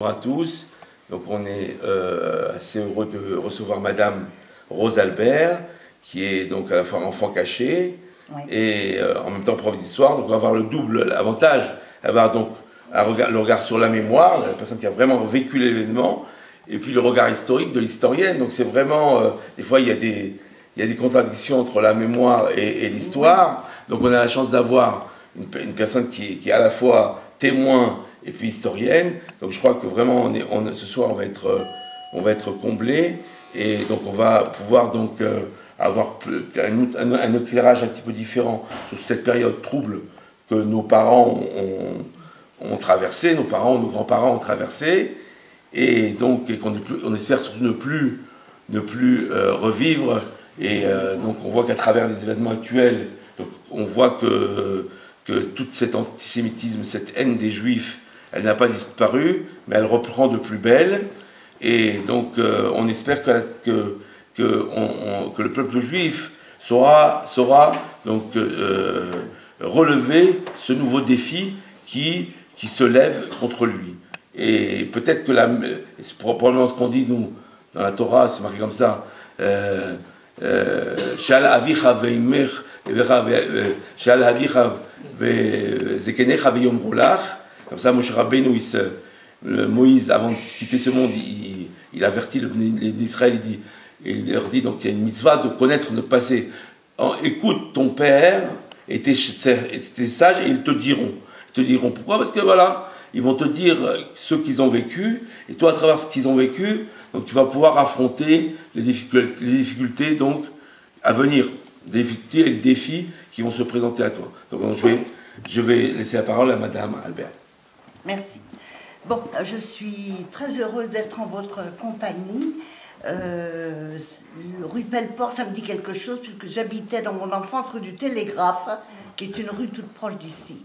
Bonjour à tous, donc on est assez heureux de recevoir Madame Rose Albert, qui est donc à la fois enfant caché et en même temps prof d'histoire, donc on va avoir le double avantage, avoir donc le regard sur la mémoire, la personne qui a vraiment vécu l'événement, et puis le regard historique de l'historienne, donc c'est vraiment, des fois il y a des contradictions entre la mémoire et l'histoire, donc on a la chance d'avoir une personne qui est à la fois témoin et puis historienne, donc je crois que vraiment ce soir on va être comblé, et donc on va pouvoir donc avoir un éclairage un petit peu différent sur cette période trouble que nos parents ont traversé, nos parents, nos grands-parents ont traversé, et donc on espère surtout ne plus revivre, et donc on voit qu'à travers les événements actuels, donc on voit que tout cet antisémitisme, cette haine des juifs, elle n'a pas disparu, mais elle reprend de plus belle. Et donc, on espère que le peuple juif saura donc relever ce nouveau défi qui se lève contre lui. Et peut-être que c'est probablement ce qu'on dit nous dans la Torah, c'est marqué comme ça. Shal avicha veimech shal avicha vezekenecha veyomru lach. Comme ça, Moshe Rabbeinu, Moïse, avant de quitter ce monde, il avertit l'Israël, il leur dit, donc il y a une mitzvah de connaître, de passer. Écoute ton père et tes sages, et ils te diront. Ils te diront pourquoi? Parce que voilà, ils vont te dire ce qu'ils ont vécu, et toi, à travers ce qu'ils ont vécu, donc tu vas pouvoir affronter les difficultés donc, à venir, les difficultés et les défis qui vont se présenter à toi. Donc je vais laisser la parole à Madame Albert. Merci. Bon, je suis très heureuse d'être en votre compagnie. Rue Pelleport, ça me dit quelque chose, puisque j'habitais dans mon enfance rue du Télégraphe, qui est une rue toute proche d'ici.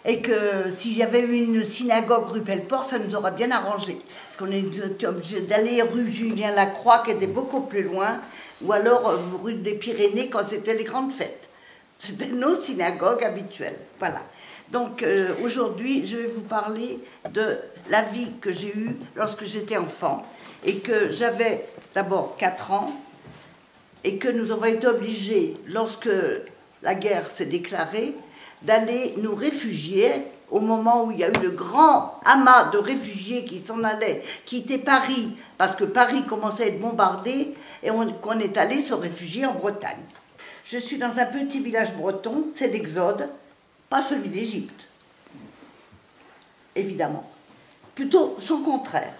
Et que s'il y avait eu une synagogue rue Pelleport, ça nous aurait bien arrangé. Parce qu'on était obligé d'aller rue Julien Lacroix, qui était beaucoup plus loin, ou alors rue des Pyrénées, quand c'était les grandes fêtes. C'était nos synagogues habituelles. Voilà. Donc aujourd'hui, je vais vous parler de la vie que j'ai eue lorsque j'étais enfant et que j'avais d'abord 4 ans et que nous avons été obligés, lorsque la guerre s'est déclarée, d'aller nous réfugier au moment où il y a eu le grand amas de réfugiés qui s'en allaient quitter Paris parce que Paris commençait à être bombardé et qu'on est allé se réfugier en Bretagne. Je suis dans un petit village breton, c'est l'Exode. Pas celui d'Égypte, évidemment. Plutôt son contraire.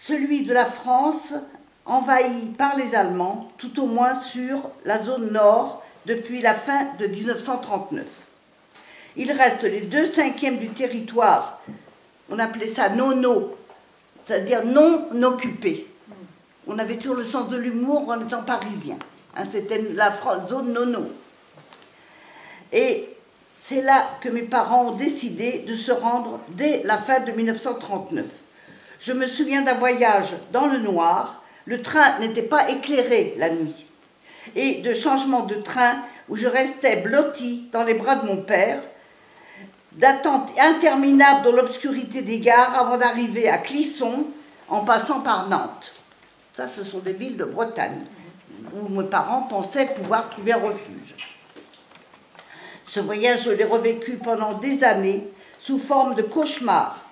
Celui de la France envahie par les Allemands, tout au moins sur la zone nord, depuis la fin de 1939. Il reste les 2/5 du territoire, on appelait ça nono, c'est-à-dire non occupé. On avait toujours le sens de l'humour en étant parisien. Hein, c'était la zone nono. Et c'est là que mes parents ont décidé de se rendre dès la fin de 1939. Je me souviens d'un voyage dans le noir, le train n'était pas éclairé la nuit, et de changements de train où je restais blottie dans les bras de mon père, d'attente interminable dans l'obscurité des gares avant d'arriver à Clisson en passant par Nantes. Ça, ce sont des villes de Bretagne où mes parents pensaient pouvoir trouver un refuge. Ce voyage, je l'ai revécu pendant des années, sous forme de cauchemar.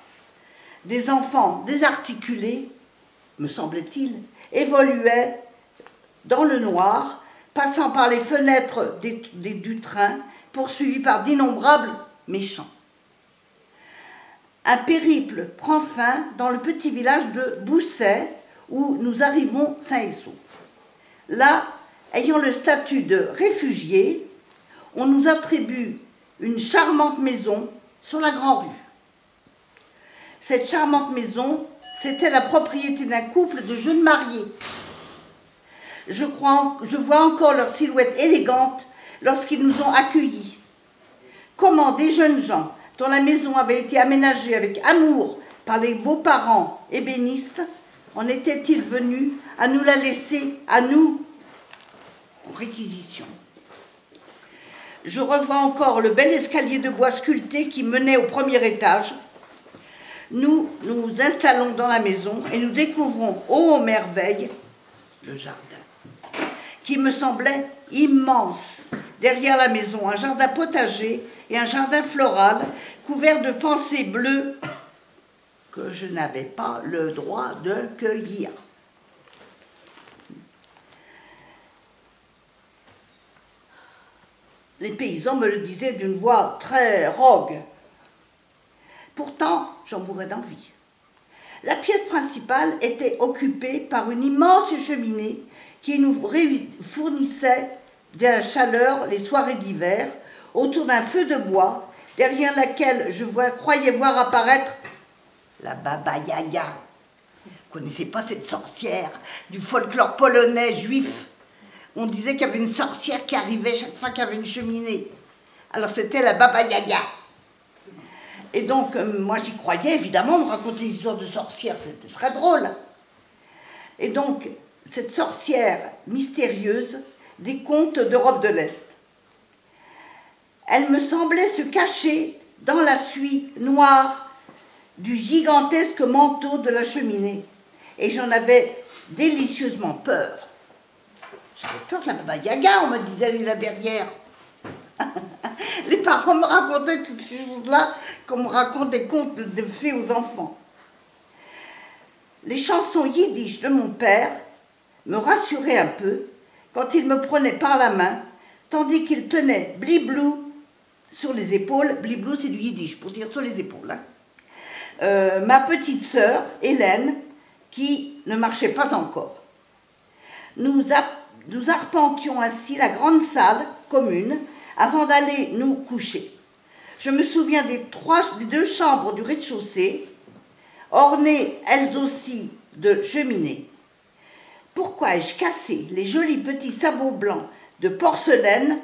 Des enfants désarticulés, me semblait-il, évoluaient dans le noir, passant par les fenêtres du train, poursuivis par d'innombrables méchants. Un périple prend fin dans le petit village de Bousset, où nous arrivons sains et saufs. Là, ayant le statut de réfugiés, on nous attribue une charmante maison sur la Grande Rue. Cette charmante maison, c'était la propriété d'un couple de jeunes mariés. Je vois encore leur silhouette élégante lorsqu'ils nous ont accueillis. Comment des jeunes gens dont la maison avait été aménagée avec amour par les beaux-parents ébénistes, en étaient-ils venus à nous la laisser, à nous, en réquisition? Je revois encore le bel escalier de bois sculpté qui menait au premier étage. nous nous installons dans la maison et nous découvrons, ô merveille, le jardin, qui me semblait immense. Derrière la maison, un jardin potager et un jardin floral couvert de pensées bleues que je n'avais pas le droit de cueillir. Les paysans me le disaient d'une voix très rogue. Pourtant, j'en mourais d'envie. La pièce principale était occupée par une immense cheminée qui nous fournissait de la chaleur les soirées d'hiver, autour d'un feu de bois, derrière laquelle je croyais voir apparaître la Baba Yaga. Vous ne connaissez pas cette sorcière du folklore polonais juif? On disait qu'il y avait une sorcière qui arrivait chaque fois qu'il y avait une cheminée. Alors c'était la Baba Yaga. Et donc, moi j'y croyais, évidemment, on me racontait des histoires de sorcières, c'était très drôle. Et donc, cette sorcière mystérieuse des contes d'Europe de l'Est, elle me semblait se cacher dans la suie noire du gigantesque manteau de la cheminée. Et j'en avais délicieusement peur. J'avais peur de la Baba Yaga, on me disait, elle est là derrière. Les parents me racontaient toutes ces choses-là, comme on raconte des contes de fées aux enfants. Les chansons yiddish de mon père me rassuraient un peu quand il me prenait par la main, tandis qu'il tenait bliblou sur les épaules. Bliblou, c'est du yiddish, pour dire sur les épaules. Hein. Ma petite sœur, Hélène, qui ne marchait pas encore. Nous arpentions ainsi la grande salle commune avant d'aller nous coucher. Je me souviens des deux chambres du rez-de-chaussée, ornées elles aussi de cheminées. Pourquoi ai-je cassé les jolis petits sabots blancs de porcelaine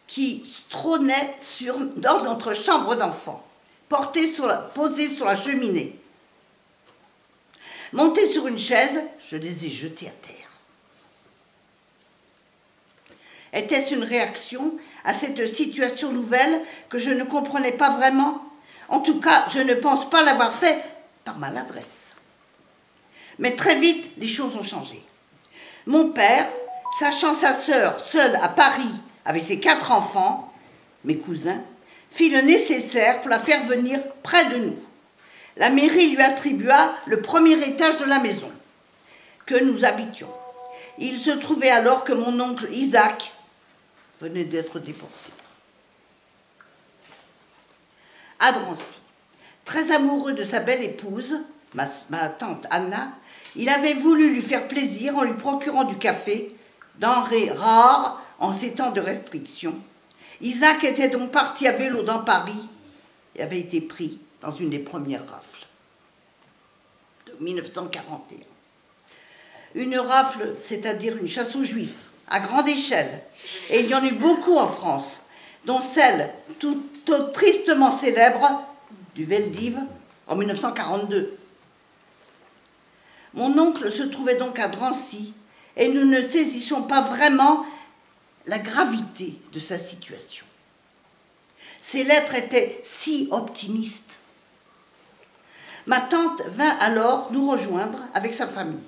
qui trônaient dans notre chambre d'enfant, posés sur la cheminée? Monté sur une chaise, je les ai jetés à terre. Était-ce une réaction à cette situation nouvelle que je ne comprenais pas vraiment? En tout cas, je ne pense pas l'avoir fait par maladresse. Mais très vite, les choses ont changé. Mon père, sachant sa sœur seule à Paris avec ses 4 enfants, mes cousins, fit le nécessaire pour la faire venir près de nous. La mairie lui attribua le premier étage de la maison que nous habitions. Il se trouvait alors que mon oncle Isaac venait d'être déporté. À Drancy, très amoureux de sa belle épouse, ma tante Anna, il avait voulu lui faire plaisir en lui procurant du café, denrée rare en ces temps de restriction. Isaac était donc parti à vélo dans Paris et avait été pris dans une des premières rafles de 1941. Une rafle, c'est-à-dire une chasse aux juifs, à grande échelle, et il y en eut beaucoup en France, dont celle tout tristement célèbre du Veldiv en 1942. Mon oncle se trouvait donc à Drancy, et nous ne saisissions pas vraiment la gravité de sa situation. Ses lettres étaient si optimistes. Ma tante vint alors nous rejoindre avec sa famille.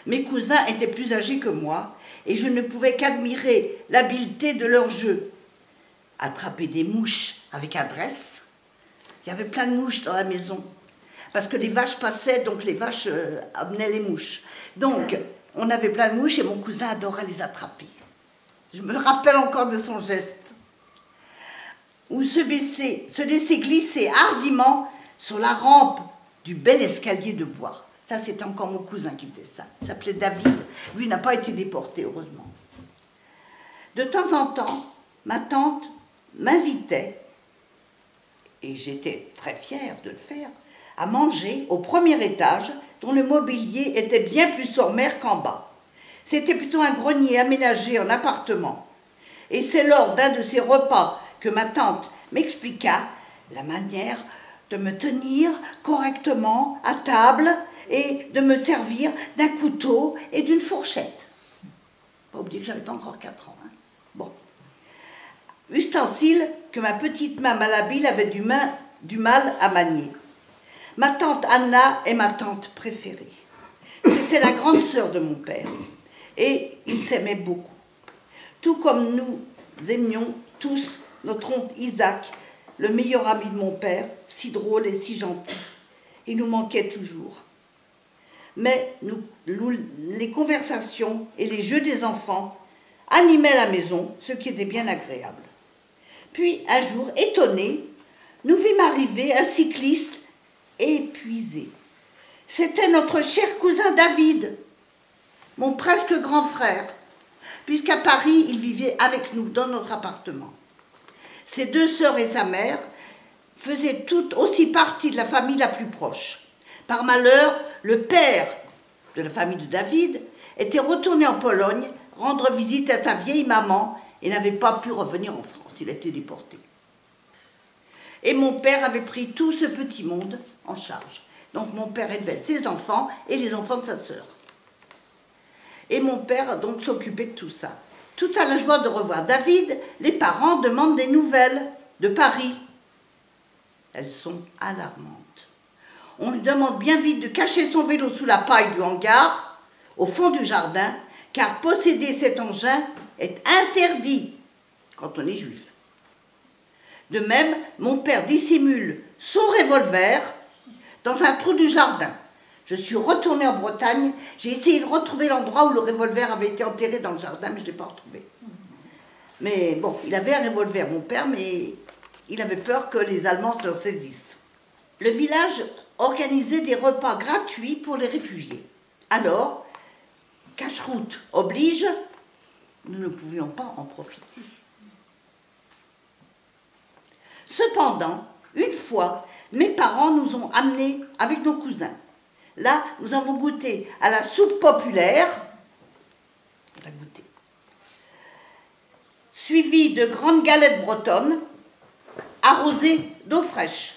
Mes cousins étaient plus âgés que moi et je ne pouvais qu'admirer l'habileté de leur jeu. Attraper des mouches avec adresse. Il y avait plein de mouches dans la maison parce que les vaches passaient, donc les vaches amenaient les mouches. Donc, on avait plein de mouches et mon cousin adorait les attraper. Je me rappelle encore de son geste. Ou se laisser glisser hardiment sur la rampe du bel escalier de bois. Ça, c'est encore mon cousin qui faisait ça. Il s'appelait David. Lui n'a pas été déporté, heureusement. De temps en temps, ma tante m'invitait, et j'étais très fière de le faire, à manger au premier étage, dont le mobilier était bien plus sommaire qu'en bas. C'était plutôt un grenier aménagé en appartement. Et c'est lors d'un de ces repas que ma tante m'expliqua la manière de me tenir correctement à table et de me servir d'un couteau et d'une fourchette. Pas oublier que j'avais encore 4 ans. Hein. ustensile que ma petite main malhabile avait du mal à manier. Ma tante Anna est ma tante préférée. C'était la grande sœur de mon père et ils s'aimaient beaucoup. Tout comme nous aimions tous notre oncle Isaac, le meilleur ami de mon père, si drôle et si gentil. Il nous manquait toujours. Mais les conversations et les jeux des enfants animaient la maison, ce qui était bien agréable. Puis, un jour, étonnés, nous vîmes arriver un cycliste épuisé. C'était notre cher cousin David, mon presque grand frère, puisqu'à Paris, il vivait avec nous dans notre appartement. Ses deux sœurs et sa mère faisaient toutes aussi partie de la famille la plus proche. Par malheur, le père de la famille de David était retourné en Pologne rendre visite à sa vieille maman et n'avait pas pu revenir en France. Il a été déporté. Et mon père avait pris tout ce petit monde en charge. Donc mon père élevait ses enfants et les enfants de sa sœur. Et mon père donc s'occupait de tout ça. Tout à la joie de revoir David, les parents demandent des nouvelles de Paris. Elles sont alarmantes. On lui demande bien vite de cacher son vélo sous la paille du hangar, au fond du jardin, car posséder cet engin est interdit quand on est juif. De même, mon père dissimule son revolver dans un trou du jardin. Je suis retournée en Bretagne, j'ai essayé de retrouver l'endroit où le revolver avait été enterré dans le jardin, mais je ne l'ai pas retrouvé. Mais bon, il avait un revolver, mon père, mais il avait peur que les Allemands se saisissent. Le village organisait des repas gratuits pour les réfugiés. Alors, cache-route oblige, nous ne pouvions pas en profiter. Cependant, une fois, mes parents nous ont amenés avec nos cousins. Là, nous avons goûté à la soupe populaire, on l'a goûté, suivie de grandes galettes bretonnes, arrosées d'eau fraîche.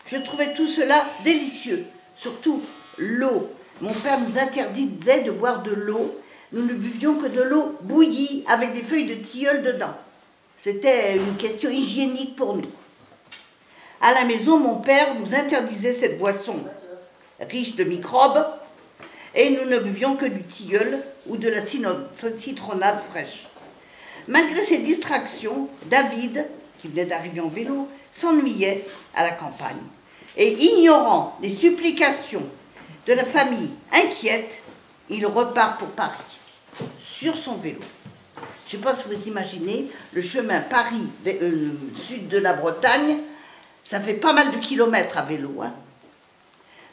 Je trouvais tout cela délicieux, surtout l'eau. Mon père nous interdisait de boire de l'eau. Nous ne buvions que de l'eau bouillie avec des feuilles de tilleul dedans. C'était une question hygiénique pour nous. À la maison, mon père nous interdisait cette boisson riche de microbes et nous ne buvions que du tilleul ou de la citronnade fraîche. Malgré ces distractions, David, qui venait d'arriver en vélo, s'ennuyait à la campagne. Et ignorant les supplications de la famille inquiète, il repart pour Paris, sur son vélo. Je ne sais pas si vous imaginez, le chemin Paris, sud de la Bretagne, ça fait pas mal de kilomètres à vélo. Hein.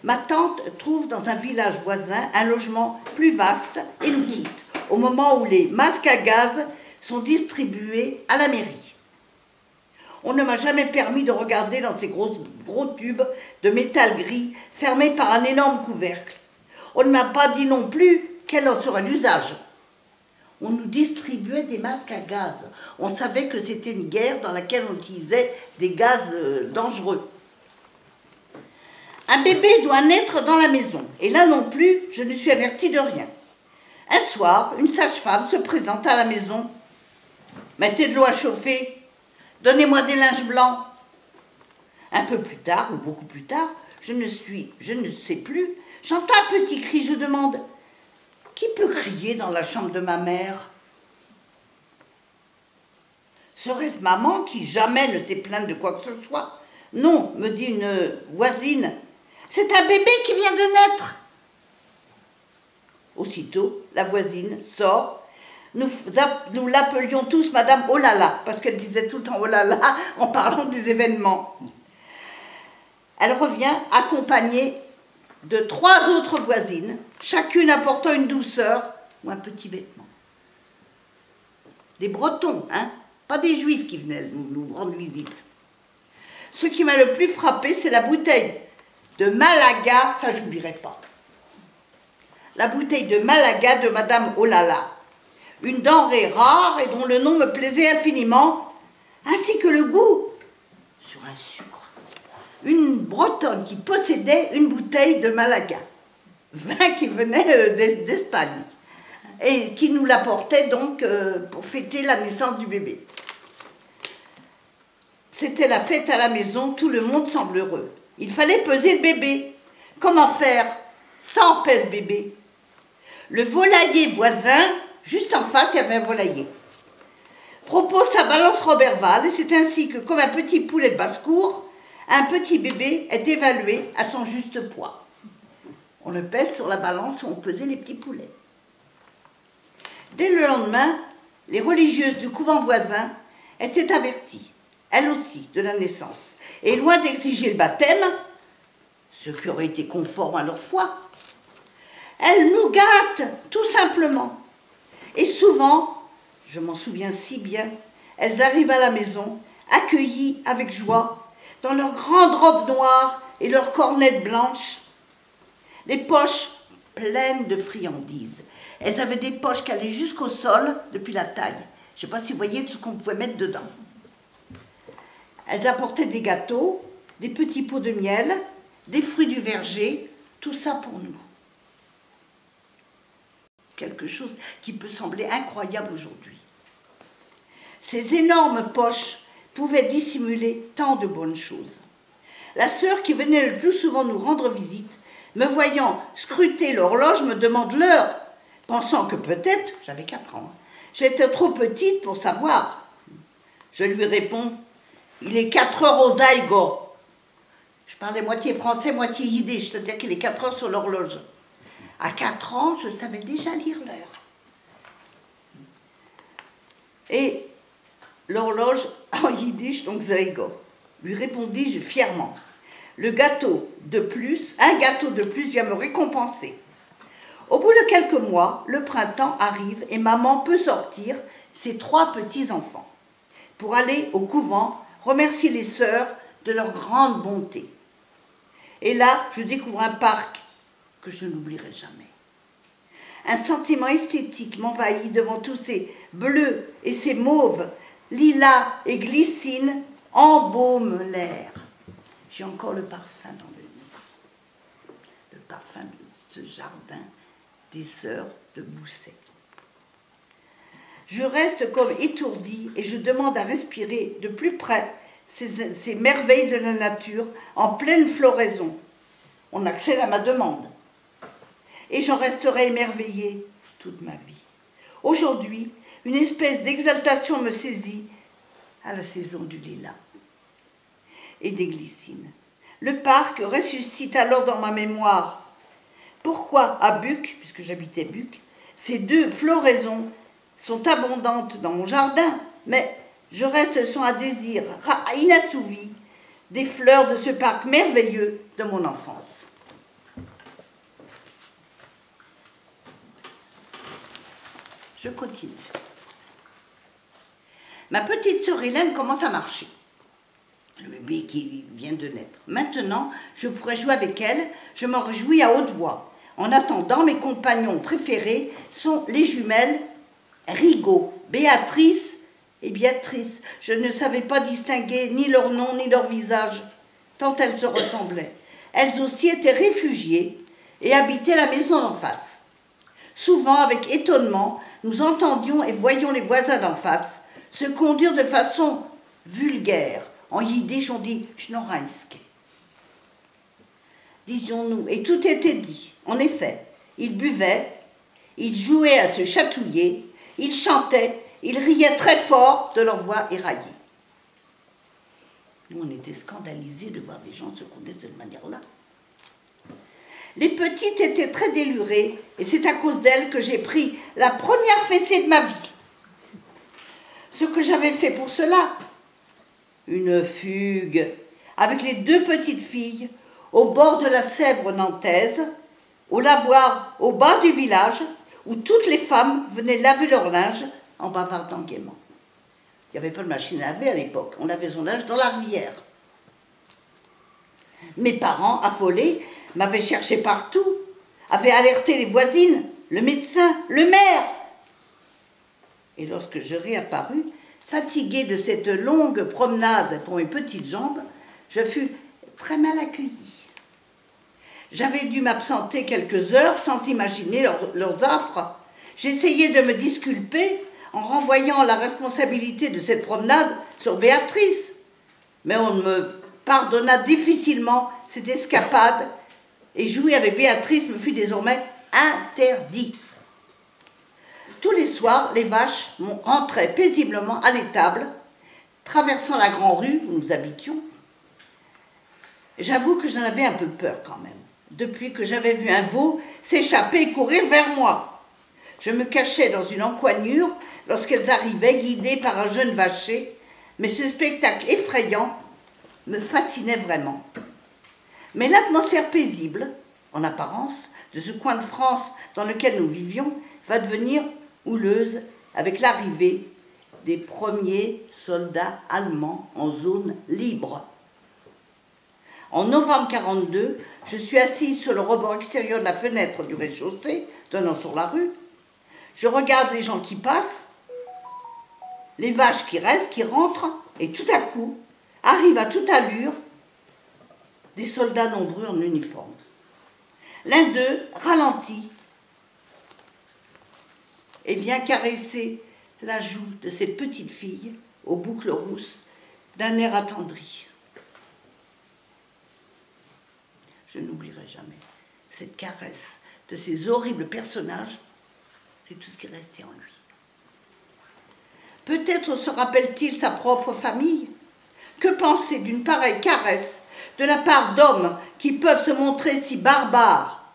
Ma tante trouve dans un village voisin un logement plus vaste et nous quitte, au moment où les masques à gaz sont distribués à la mairie. On ne m'a jamais permis de regarder dans ces gros tubes de métal gris fermés par un énorme couvercle. On ne m'a pas dit non plus quel en serait l'usage. On nous distribuait des masques à gaz. On savait que c'était une guerre dans laquelle on utilisait des gaz dangereux. Un bébé doit naître dans la maison. Et là non plus, je ne suis avertie de rien. Un soir, une sage-femme se présente à la maison. « Mettez de l'eau à chauffer. Donnez-moi des linges blancs. » Un peu plus tard, ou beaucoup plus tard, je ne sais plus, j'entends un petit cri, je demande « Qui peut crier dans la chambre de ma mère ?» Serait-ce maman qui jamais ne s'est plainte de quoi que ce soit? Non, me dit une voisine, c'est un bébé qui vient de naître. Aussitôt, la voisine sort. Nous l'appelions tous Madame Olala, parce qu'elle disait tout le temps Olala en parlant des événements. Elle revient accompagnée de 3 autres voisines, chacune apportant une douceur ou un petit vêtement. Des Bretons, hein, pas des Juifs qui venaient nous rendre visite. Ce qui m'a le plus frappé, c'est la bouteille de Malaga, ça j'oublierai pas. La bouteille de Malaga de Madame Olala. Une denrée rare et dont le nom me plaisait infiniment, ainsi que le goût sur un sucre. Une Bretonne qui possédait une bouteille de Malaga, vin qui venait d'Espagne, et qui nous l'apportait donc pour fêter la naissance du bébé. C'était la fête à la maison, tout le monde semble heureux. Il fallait peser le bébé. Comment faire? 100 pèse bébé. Le volailler voisin, juste en face, il y avait un volailler, propose sa balance Roberval, et c'est ainsi que, comme un petit poulet de basse-cour, un petit bébé est évalué à son juste poids. On le pèse sur la balance où on pesait les petits poulets. Dès le lendemain, les religieuses du couvent voisin étaient averties, elles aussi, de la naissance, et loin d'exiger le baptême, ce qui aurait été conforme à leur foi, elles nous gâtent, tout simplement. Et souvent, je m'en souviens si bien, elles arrivent à la maison, accueillies avec joie, dans leurs grandes robes noires et leurs cornettes blanches, les poches pleines de friandises. Elles avaient des poches qui allaient jusqu'au sol depuis la taille. Je ne sais pas si vous voyez tout ce qu'on pouvait mettre dedans. Elles apportaient des gâteaux, des petits pots de miel, des fruits du verger, tout ça pour nous. Quelque chose qui peut sembler incroyable aujourd'hui. Ces énormes poches pouvaient dissimuler tant de bonnes choses. La sœur qui venait le plus souvent nous rendre visite, me voyant scruter l'horloge, me demande l'heure, pensant que peut-être, j'avais 4 ans, j'étais trop petite pour savoir. Je lui réponds, il est 4 heures aux Aïgo. Je parlais moitié français, moitié yiddish, c'est-à-dire qu'il est 4 heures sur l'horloge. À 4 ans, je savais déjà lire l'heure. Et l'horloge en yiddish, donc Zaigo, lui répondis-je fièrement. Un gâteau de plus vient me récompenser. Au bout de quelques mois, le printemps arrive et maman peut sortir ses 3 petits-enfants pour aller au couvent remercier les sœurs de leur grande bonté. Et là, je découvre un parc que je n'oublierai jamais. Un sentiment esthétique m'envahit devant tous ces bleus et ces mauves, lilas et glycines embaument l'air. J'ai encore le parfum dans le nez, le parfum de ce jardin des sœurs de Bousset. Je reste comme étourdie et je demande à respirer de plus près ces merveilles de la nature en pleine floraison. On accède à ma demande. Et j'en resterai émerveillée toute ma vie. Aujourd'hui, une espèce d'exaltation me saisit à la saison du lilas et des glycines. Le parc ressuscite alors dans ma mémoire. Pourquoi à Buc, puisque j'habitais Buc, ces 2 floraisons sont abondantes dans mon jardin, mais je reste sur un désir inassouvi des fleurs de ce parc merveilleux de mon enfance. Je continue. Ma petite sœur Hélène commence à marcher. Le bébé qui vient de naître. Maintenant, je pourrais jouer avec elle. Je m'en réjouis à haute voix. En attendant, mes compagnons préférés sont les jumelles Rigaud, Béatrice et Béatrice. Je ne savais pas distinguer ni leur nom ni leur visage, tant elles se ressemblaient. Elles aussi étaient réfugiées et habitaient la maison d'en face. Souvent, avec étonnement, nous entendions et voyions les voisins d'en face se conduire de façon vulgaire. En yiddish, on dit « schnorreinske ». Disions-nous, et tout était dit. En effet, ils buvaient, ils jouaient à se chatouiller, ils chantaient, ils riaient très fort de leur voix éraillée. Nous, on était scandalisés de voir des gens se conduire de cette manière-là. Les petites étaient très délurées, et c'est à cause d'elles que j'ai pris la première fessée de ma vie. Ce que j'avais fait pour cela, une fugue avec les 2 petites filles au bord de la Sèvre nantaise, au lavoir au bas du village, où toutes les femmes venaient laver leur linge en bavardant gaiement. Il n'y avait pas de machine à laver à l'époque, on lavait son linge dans la rivière. Mes parents, affolés, m'avaient cherché partout, avaient alerté les voisines, le médecin, le maire. Et lorsque je réapparus, fatiguée de cette longue promenade pour mes petites jambes, je fus très mal accueillie. J'avais dû m'absenter quelques heures sans imaginer leurs affres. J'essayais de me disculper en renvoyant la responsabilité de cette promenade sur Béatrice. Mais on me pardonna difficilement cette escapade et jouer avec Béatrice me fut désormais interdit. Tous les soirs, les vaches rentraient paisiblement à l'étable, traversant la grande rue où nous habitions. J'avoue que j'en avais un peu peur quand même, depuis que j'avais vu un veau s'échapper et courir vers moi. Je me cachais dans une encoignure lorsqu'elles arrivaient, guidées par un jeune vacher, mais ce spectacle effrayant me fascinait vraiment. Mais l'atmosphère paisible, en apparence, de ce coin de France dans lequel nous vivions, va devenir houleuse avec l'arrivée des premiers soldats allemands en zone libre. En novembre 1942, je suis assise sur le rebord extérieur de la fenêtre du rez-de-chaussée, donnant sur la rue. Je regarde les gens qui passent, les vaches qui restent, qui rentrent, et tout à coup, arrivent à toute allure des soldats nombreux en uniforme. L'un d'eux ralentit et vient caresser la joue de cette petite fille aux boucles rousses d'un air attendri. Je n'oublierai jamais cette caresse de ces horribles personnages, c'est tout ce qui est resté en lui. Peut-être se rappelle-t-il sa propre famille. Que penser d'une pareille caresse de la part d'hommes qui peuvent se montrer si barbares?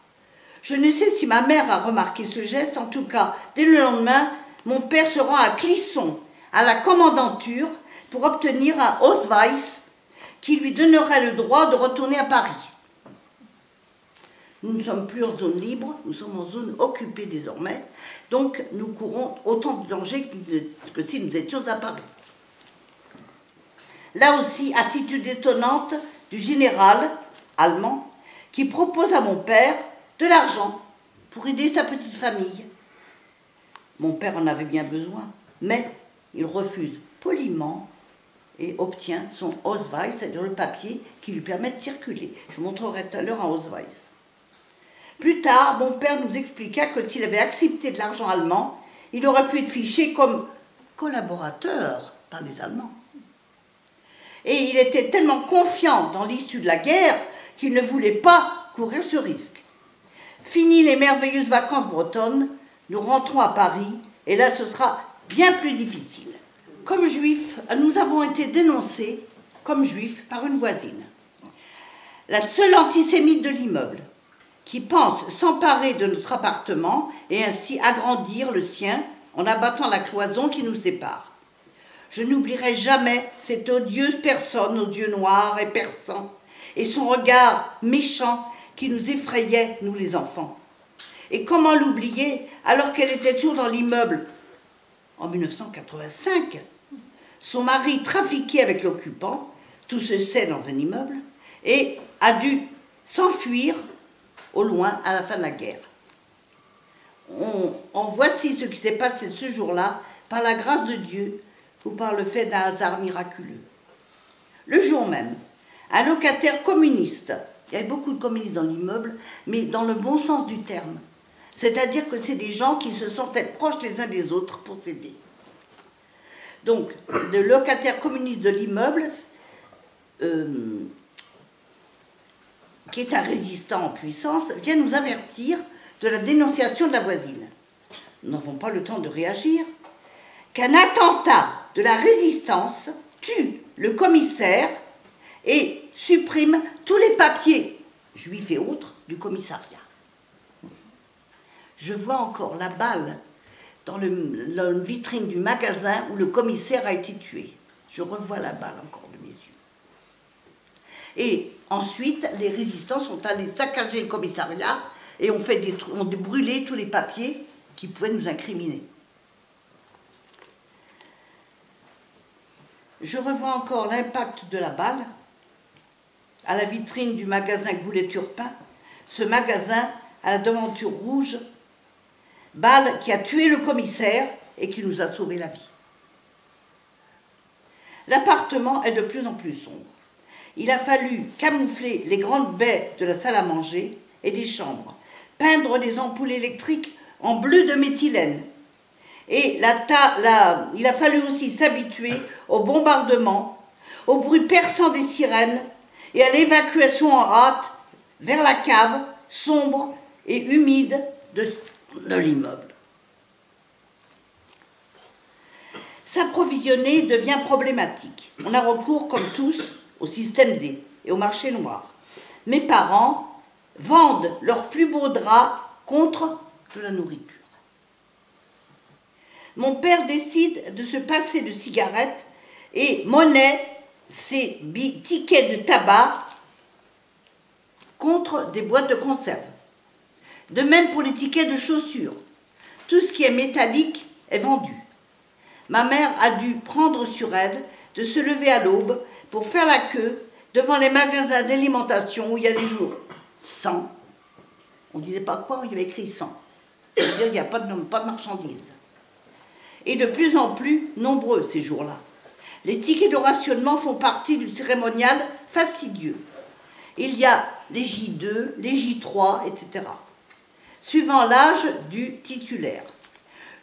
Je ne sais si ma mère a remarqué ce geste. En tout cas, dès le lendemain, mon père se rend à Clisson, à la commandanture, pour obtenir un Ausweis qui lui donnerait le droit de retourner à Paris. Nous ne sommes plus en zone libre, nous sommes en zone occupée désormais, donc nous courons autant de dangers que si nous étions à Paris. Là aussi, attitude étonnante du général allemand qui propose à mon père de l'argent pour aider sa petite famille. Mon père en avait bien besoin, mais il refuse poliment et obtient son Ausweis, c'est-à-dire le papier qui lui permet de circuler. Je vous montrerai tout à l'heure un Ausweis. Plus tard, mon père nous expliqua que s'il avait accepté de l'argent allemand, il aurait pu être fiché comme collaborateur par les Allemands. Et il était tellement confiant dans l'issue de la guerre qu'il ne voulait pas courir ce risque. Fini les merveilleuses vacances bretonnes, nous rentrons à Paris, et là ce sera bien plus difficile. Comme juifs, nous avons été dénoncés comme juifs par une voisine. La seule antisémite de l'immeuble, qui pense s'emparer de notre appartement et ainsi agrandir le sien en abattant la cloison qui nous sépare. Je n'oublierai jamais cette odieuse personne aux yeux noirs et perçants et son regard méchant qui nous effrayait, nous les enfants. Et comment l'oublier alors qu'elle était toujours dans l'immeuble en 1985. Son mari trafiquait avec l'occupant, tout se sait dans un immeuble, et a dû s'enfuir au loin à la fin de la guerre. En voici ce qui s'est passé ce jour-là par la grâce de Dieu ou par le fait d'un hasard miraculeux. Le jour même, un locataire communiste, il y avait beaucoup de communistes dans l'immeuble, mais dans le bon sens du terme, c'est-à-dire que c'est des gens qui se sentaient proches les uns des autres pour s'aider. Donc, le locataire communiste de l'immeuble, qui est un résistant en puissance, vient nous avertir de la dénonciation de la voisine. Nous n'avons pas le temps de réagir, qu'un attentat de la résistance tue le commissaire et supprime tous les papiers, juifs et autres, du commissariat. Je vois encore la balle dans la vitrine du magasin où le commissaire a été tué. Je revois la balle encore de mes yeux. Et ensuite, les résistants sont allés saccager le commissariat et ont brûlé tous les papiers qui pouvaient nous incriminer. Je revois encore l'impact de la balle à la vitrine du magasin Goulet-Turpin, ce magasin à la devanture rouge, balle qui a tué le commissaire et qui nous a sauvé la vie. L'appartement est de plus en plus sombre. Il a fallu camoufler les grandes baies de la salle à manger et des chambres, peindre des ampoules électriques en bleu de méthylène. Et il a fallu aussi s'habituer au bombardement, au bruit perçant des sirènes et à l'évacuation en hâte vers la cave sombre et humide de l'immeuble. S'approvisionner devient problématique. On a recours, comme tous, au système D et au marché noir. Mes parents vendent leurs plus beaux draps contre de la nourriture. Mon père décide de se passer de cigarettes et monnaie ses tickets de tabac contre des boîtes de conserve. De même pour les tickets de chaussures. Tout ce qui est métallique est vendu. Ma mère a dû prendre sur elle de se lever à l'aube pour faire la queue devant les magasins d'alimentation où il y a des jours 100. On ne disait pas quoi, il y avait écrit 100. C'est-à-dire qu'il n'y a pas de marchandises. Et de plus en plus nombreux ces jours-là. Les tickets de rationnement font partie du cérémonial fastidieux. Il y a les J2, les J3, etc. Suivant l'âge du titulaire.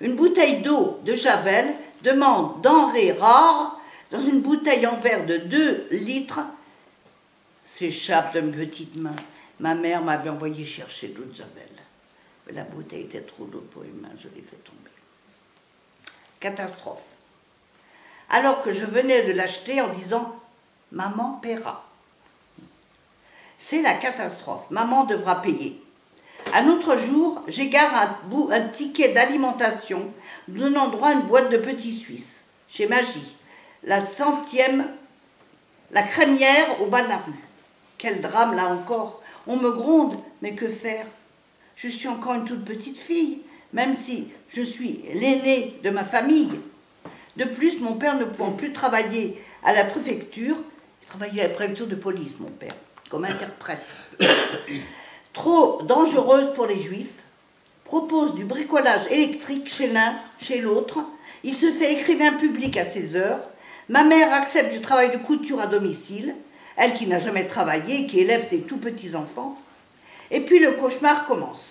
Une bouteille d'eau de Javel demande denrées rares dans une bouteille en verre de 2 litres. S'échappe de mes petites mains. Ma mère m'avait envoyé chercher de l'eau de Javel. Mais la bouteille était trop d'eau pour une main, je l'ai fait tomber. Catastrophe. Alors que je venais de l'acheter en disant « Maman paiera ». C'est la catastrophe. Maman devra payer. Un autre jour, j'égare un ticket d'alimentation donnant droit à une boîte de petits Suisses, chez Magie, la 100e, la crémière au bas de la rue. Quel drame là encore. On me gronde, mais que faire? Je suis encore une toute petite fille, même si je suis l'aînée de ma famille. De plus, mon père ne pouvant plus travailler à la préfecture, il travaillait à la préfecture de police, mon père, comme interprète. Trop dangereuse pour les juifs, propose du bricolage électrique chez l'un, chez l'autre. Il se fait écrivain public à 16 heures. Ma mère accepte du travail de couture à domicile, elle qui n'a jamais travaillé, qui élève ses tout petits enfants. Et puis le cauchemar commence.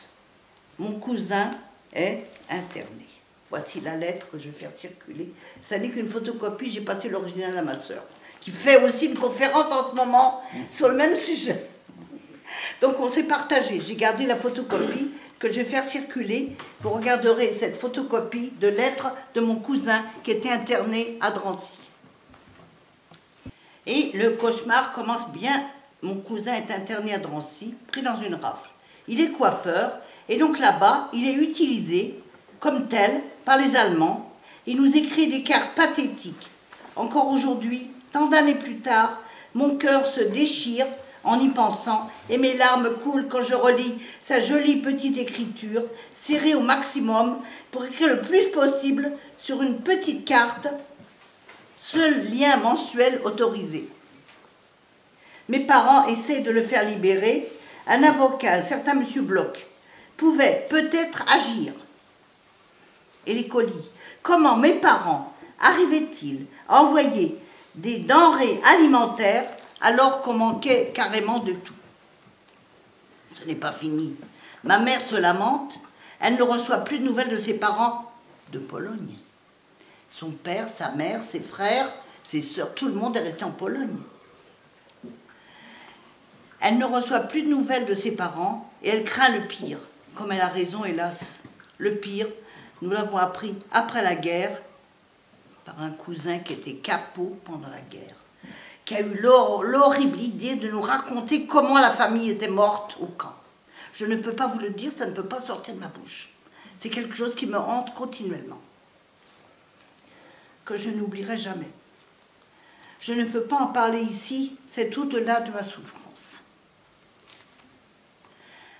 Mon cousin est interné. Voici la lettre que je vais faire circuler. Ça n'est qu'une photocopie, j'ai passé l'original à ma sœur, qui fait aussi une conférence en ce moment sur le même sujet. Donc on s'est partagé. J'ai gardé la photocopie que je vais faire circuler. Vous regarderez cette photocopie de lettres de mon cousin qui était interné à Drancy. Et le cauchemar commence bien. Mon cousin est interné à Drancy, pris dans une rafle. Il est coiffeur, et donc là-bas, il est utilisé comme tel par les Allemands. Il nous écrit des cartes pathétiques. Encore aujourd'hui, tant d'années plus tard, mon cœur se déchire en y pensant, et mes larmes coulent quand je relis sa jolie petite écriture, serrée au maximum, pour écrire le plus possible sur une petite carte, seul lien mensuel autorisé. Mes parents essayent de le faire libérer. Un avocat, un certain monsieur Bloch, pouvait peut-être agir. Et les colis. Comment mes parents arrivaient-ils à envoyer des denrées alimentaires alors qu'on manquait carrément de tout? Ce n'est pas fini. Ma mère se lamente. Elle ne reçoit plus de nouvelles de ses parents de Pologne. Son père, sa mère, ses frères, ses sœurs, tout le monde est resté en Pologne. Elle ne reçoit plus de nouvelles de ses parents et elle craint le pire. Comme elle a raison, hélas. Le pire, nous l'avons appris après la guerre par un cousin qui était capot pendant la guerre, qui a eu l'horrible idée de nous raconter comment la famille était morte au camp. Je ne peux pas vous le dire, ça ne peut pas sortir de ma bouche. C'est quelque chose qui me hante continuellement, que je n'oublierai jamais. Je ne peux pas en parler ici, c'est au-delà de ma souffrance.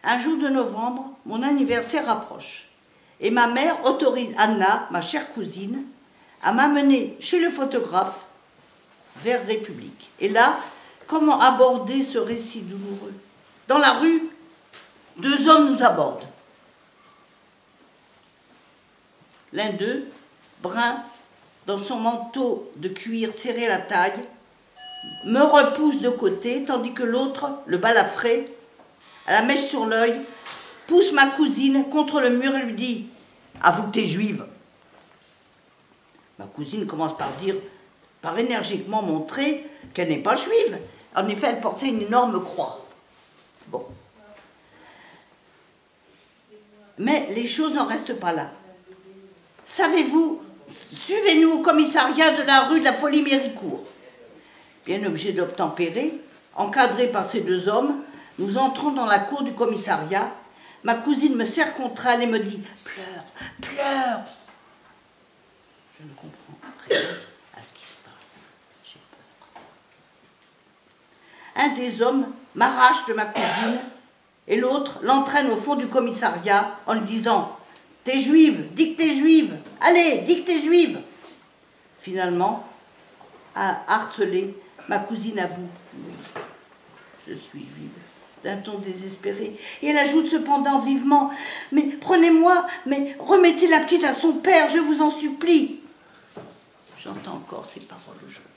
Un jour de novembre, mon anniversaire approche et ma mère autorise Anna, ma chère cousine, à m'amener chez le photographe vers République. Et là, comment aborder ce récit douloureux? Dans la rue, 2 hommes nous abordent. L'un d'eux, brun, dans son manteau de cuir serré à la taille, me repousse de côté, tandis que l'autre, le balafré, à la mèche sur l'œil, pousse ma cousine contre le mur et lui dit « Avoue que t'es juive ». Ma cousine commence par dire par énergiquement montrer qu'elle n'est pas juive. En effet, elle portait une énorme croix. Bon. Mais les choses n'en restent pas là. Savez-vous, suivez-nous au commissariat de la rue de la Folie-Méricourt. Bien obligé d'obtempérer, encadré par ces deux hommes, nous entrons dans la cour du commissariat. Ma cousine me serre contre elle et me dit « Pleure, pleure !» Je ne comprends rien à ce qui se passe. J'ai peur. Un des hommes m'arrache de ma cousine et l'autre l'entraîne au fond du commissariat en lui disant « T'es juive, dis que t'es juive, allez, dis que t'es juive !» Finalement, à harceler, ma cousine avoue « Oui, je suis juive », d'un ton désespéré. Et elle ajoute cependant vivement « Mais prenez-moi, mais remettez la petite à son père, je vous en supplie !» J'entends encore ces paroles aujourd'hui.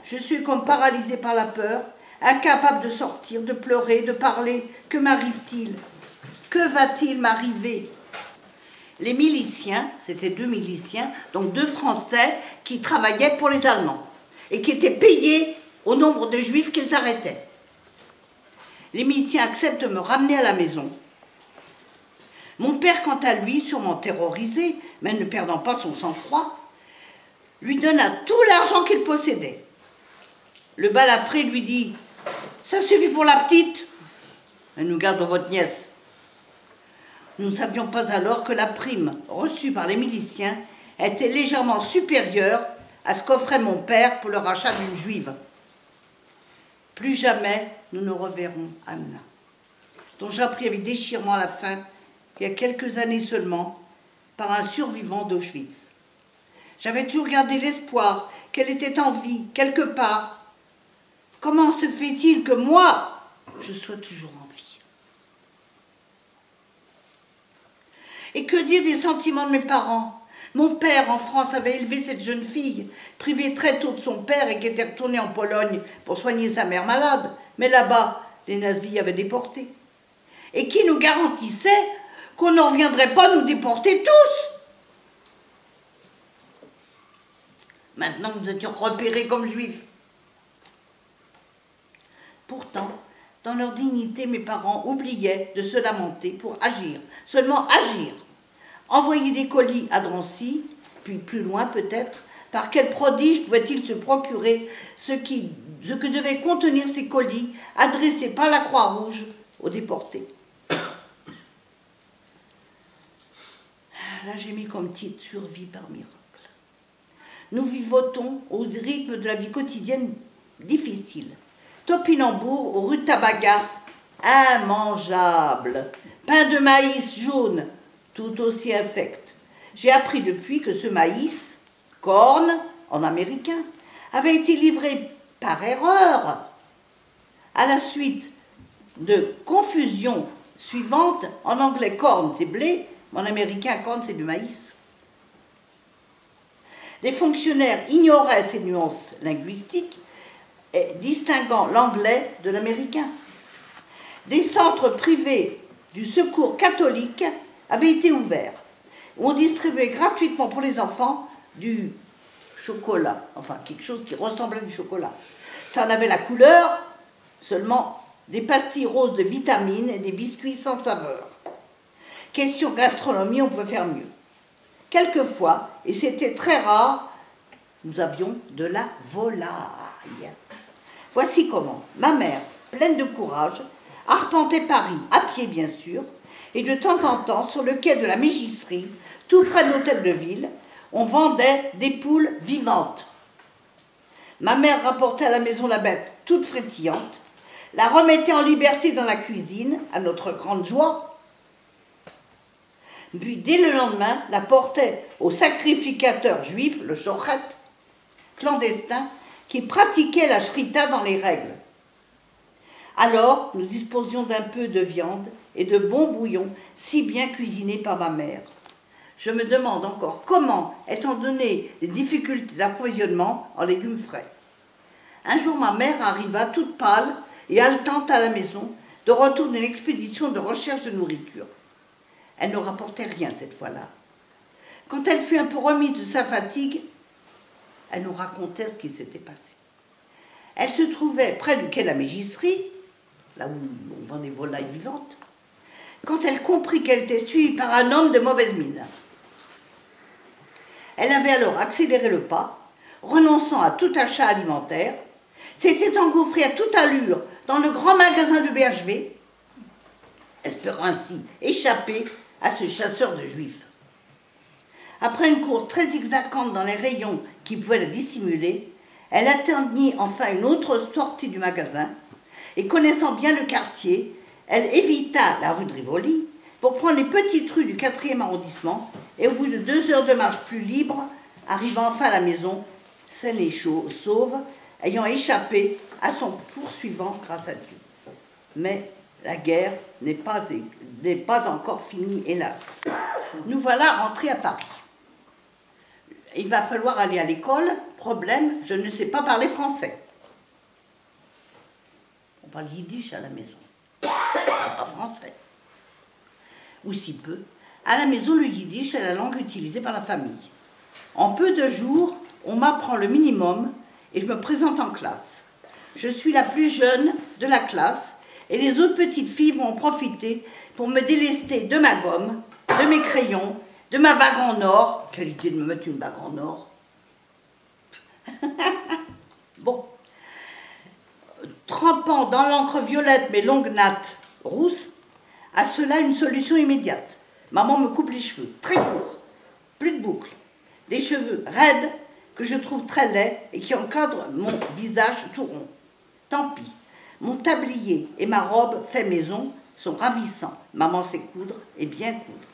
Je suis comme paralysée par la peur, incapable de sortir, de pleurer, de parler. Que m'arrive-t-il? Que va-t-il m'arriver? Les miliciens, c'était deux miliciens, donc deux Français qui travaillaient pour les Allemands et qui étaient payés au nombre de Juifs qu'ils arrêtaient. Les miliciens acceptent de me ramener à la maison. Mon père, quant à lui, sûrement terrorisé, mais ne perdant pas son sang-froid, lui donna tout l'argent qu'il possédait. Le balafré lui dit « Ça suffit pour la petite, mais nous gardons votre nièce. » Nous ne savions pas alors que la prime reçue par les miliciens était légèrement supérieure à ce qu'offrait mon père pour le rachat d'une juive. Plus jamais nous ne reverrons Anna, dont j'appris avec déchirement à la fin, il y a quelques années seulement, par un survivant d'Auschwitz. J'avais toujours gardé l'espoir qu'elle était en vie, quelque part. Comment se fait-il que moi, je sois toujours en vie? Et que dire des sentiments de mes parents? Mon père, en France, avait élevé cette jeune fille, privée très tôt de son père et qui était retournée en Pologne pour soigner sa mère malade. Mais là-bas, les nazis avaient déporté. Et qui nous garantissait qu'on n'en reviendrait pas nous déporter tous? Maintenant, nous étions repérés comme juifs. Pourtant, dans leur dignité, mes parents oubliaient de se lamenter pour agir, seulement agir. Envoyer des colis à Drancy, puis plus loin peut-être, par quel prodige pouvait-il se procurer ce que devaient contenir ces colis adressés par la Croix-Rouge aux déportés? Là, j'ai mis comme titre « Survie par miracle ». Nous vivotons au rythme de la vie quotidienne difficile. Topinambour aux rues de Tabaga, immangeable. Pain de maïs jaune, tout aussi infect. J'ai appris depuis que ce maïs, corn en américain, avait été livré par erreur à la suite de confusions suivantes. En anglais, corn, c'est blé, mais en américain, corn, c'est du maïs. Les fonctionnaires ignoraient ces nuances linguistiques, distinguant l'anglais de l'américain. Des centres privés du secours catholique avaient été ouverts, où on distribuait gratuitement pour les enfants du chocolat, enfin quelque chose qui ressemblait à du chocolat. Ça en avait la couleur, seulement des pastilles roses de vitamines et des biscuits sans saveur. Question gastronomie, on pouvait faire mieux. Quelquefois, et c'était très rare, nous avions de la volaille. Voici comment ma mère, pleine de courage, arpentait Paris, à pied bien sûr, et de temps en temps, sur le quai de la Mégisserie, tout près de l'hôtel de ville, on vendait des poules vivantes. Ma mère rapportait à la maison la bête toute frétillante, la remettait en liberté dans la cuisine, à notre grande joie, puis dès le lendemain, la portait au sacrificateur juif, le shochet, clandestin, qui pratiquait la shrita dans les règles. Alors, nous disposions d'un peu de viande et de bons bouillons, si bien cuisinés par ma mère. Je me demande encore comment, étant donné les difficultés d'approvisionnement en légumes frais. Un jour, ma mère arriva toute pâle et haletante à la maison, de retour d'une expédition de recherche de nourriture. Elle ne rapportait rien cette fois-là. Quand elle fut un peu remise de sa fatigue, elle nous racontait ce qui s'était passé. Elle se trouvait près du quai de la Mégisserie, là où on vend des volailles vivantes, quand elle comprit qu'elle était suivie par un homme de mauvaise mine. Elle avait alors accéléré le pas, renonçant à tout achat alimentaire, s'était engouffrée à toute allure dans le grand magasin de BHV, espérant ainsi échapper à ce chasseur de juifs. Après une course très zigzagante dans les rayons qui pouvaient la dissimuler, elle atteignit enfin une autre sortie du magasin et, connaissant bien le quartier, elle évita la rue de Rivoli pour prendre les petites rues du 4e arrondissement et, au bout de 2 heures de marche plus libre, arriva enfin à la maison, saine et sauve, ayant échappé à son poursuivant grâce à Dieu. Mais la guerre n'est pas encore finie, hélas. Nous voilà rentrés à Paris. Il va falloir aller à l'école. Problème, je ne sais pas parler français. On parle yiddish à la maison. Pas français. Ou si peu. À la maison, le yiddish est la langue utilisée par la famille. En peu de jours, on m'apprend le minimum et je me présente en classe. Je suis la plus jeune de la classe et les autres petites filles vont en profiter pour me délester de ma gomme, de mes crayons, de ma bague en or. Quelle idée de me mettre une bague en or. Bon. Trempant dans l'encre violette mes longues nattes rousses, à cela une solution immédiate. Maman me coupe les cheveux, très courts, plus de boucles, des cheveux raides que je trouve très laids et qui encadrent mon visage tout rond. Tant pis, mon tablier et ma robe fait maison sont ravissants. Maman sait coudre et bien coudre.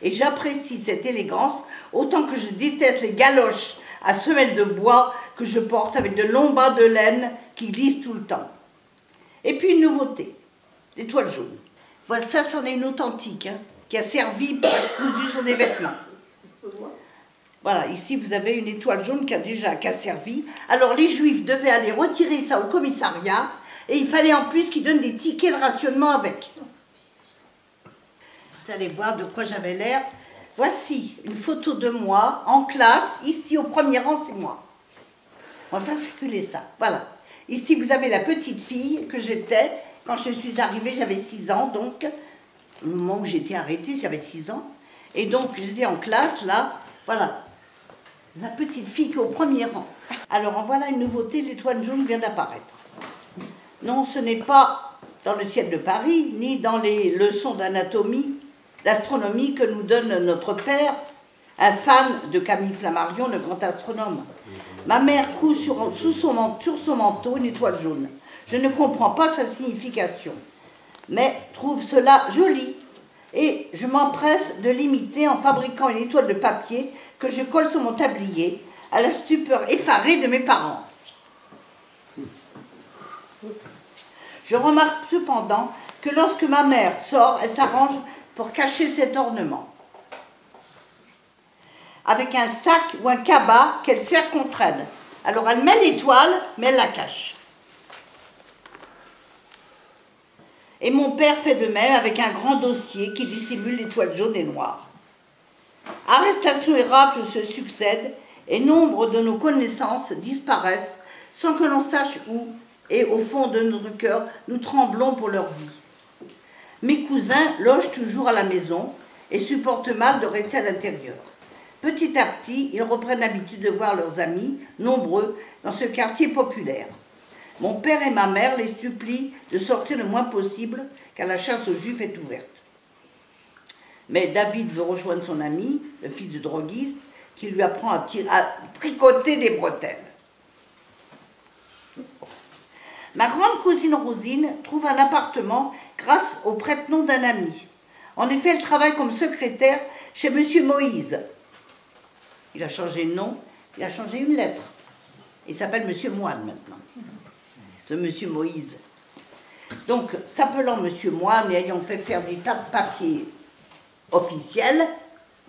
Et j'apprécie cette élégance autant que je déteste les galoches à semelles de bois que je porte avec de longs bas de laine qui glissent tout le temps. Et puis une nouveauté, l'étoile jaune. Voilà, ça, c'en est une authentique, hein, qui a servi pour être cousue sur des vêtements. Voilà, ici vous avez une étoile jaune qui a servi. Alors les Juifs devaient aller retirer ça au commissariat et il fallait en plus qu'ils donnent des tickets de rationnement avec. Vous allez voir de quoi j'avais l'air. Voici une photo de moi en classe. Ici au premier rang, c'est moi. On va faire circuler ça. Voilà. Ici vous avez la petite fille que j'étais. Quand je suis arrivée, j'avais 6 ans. Donc, au moment où j'étais arrêtée, j'avais 6 ans. Et donc j'étais en classe là. Voilà. La petite fille qui est au premier rang. Alors en voilà une nouveauté, l'étoile jaune vient d'apparaître. Non, ce n'est pas dans le ciel de Paris, ni dans les leçons d'anatomie, d'astronomie que nous donne notre père, un fan de Camille Flammarion, le grand astronome. Ma mère coud sur son manteau une étoile jaune. Je ne comprends pas sa signification, mais trouve cela joli. Et je m'empresse de l'imiter en fabriquant une étoile de papier que je colle sur mon tablier, à la stupeur effarée de mes parents. Je remarque cependant que lorsque ma mère sort, elle s'arrange pour cacher cet ornement, avec un sac ou un cabas qu'elle serre contre elle. Alors elle met l'étoile, mais elle la cache. Et mon père fait de même avec un grand dossier qui dissimule l'étoile jaune et noire. Arrestations et rafles se succèdent et nombre de nos connaissances disparaissent sans que l'on sache où, et au fond de notre cœur, nous tremblons pour leur vie. Mes cousins logent toujours à la maison et supportent mal de rester à l'intérieur. Petit à petit, ils reprennent l'habitude de voir leurs amis, nombreux, dans ce quartier populaire. Mon père et ma mère les supplient de sortir le moins possible, car la chasse aux juifs est ouverte. Mais David veut rejoindre son ami, le fils du droguiste, qui lui apprend à tricoter des bretelles. Ma grande cousine Rosine trouve un appartement grâce au prête-nom d'un ami. En effet, elle travaille comme secrétaire chez Monsieur Moïse. Il a changé de nom, il a changé une lettre. Il s'appelle Monsieur Moine maintenant. Ce Monsieur Moïse. Donc, s'appelant Monsieur Moine et ayant fait faire des tas de papiers officiels,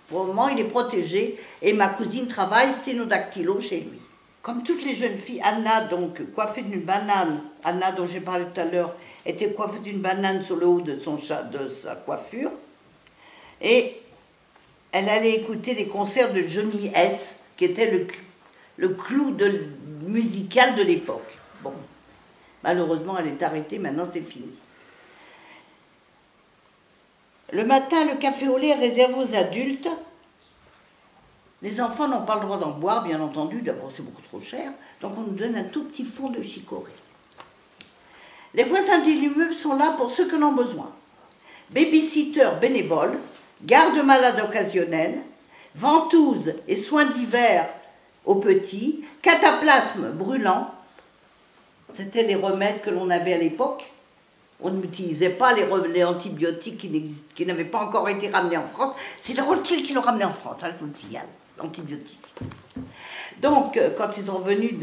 pour le moment, il est protégé et ma cousine travaille sténodactylo chez lui. Comme toutes les jeunes filles, Anna, donc coiffée d'une banane, Anna dont j'ai parlé tout à l'heure, était coiffée d'une banane sur le haut de sa coiffure. Et elle allait écouter les concerts de Johnny S, qui était le clou musical de l'époque. Bon, malheureusement, elle est arrêtée, maintenant c'est fini. Le matin, le café au lait est réservé aux adultes. Les enfants n'ont pas le droit d'en boire, bien entendu, d'abord c'est beaucoup trop cher, donc on nous donne un tout petit fond de chicorée. Les voisins de l'immeuble sont là pour ceux qui en ont besoin. Babysitters bénévoles, garde-malades occasionnels, ventouses et soins divers aux petits, cataplasmes brûlants. C'était les remèdes que l'on avait à l'époque. On n'utilisait pas les antibiotiques qui n'avaient pas encore été ramenés en France. C'est les Rothschild qui l'ont ramené en France, hein, je vous le signale, l'antibiotique. Donc, quand ils sont revenus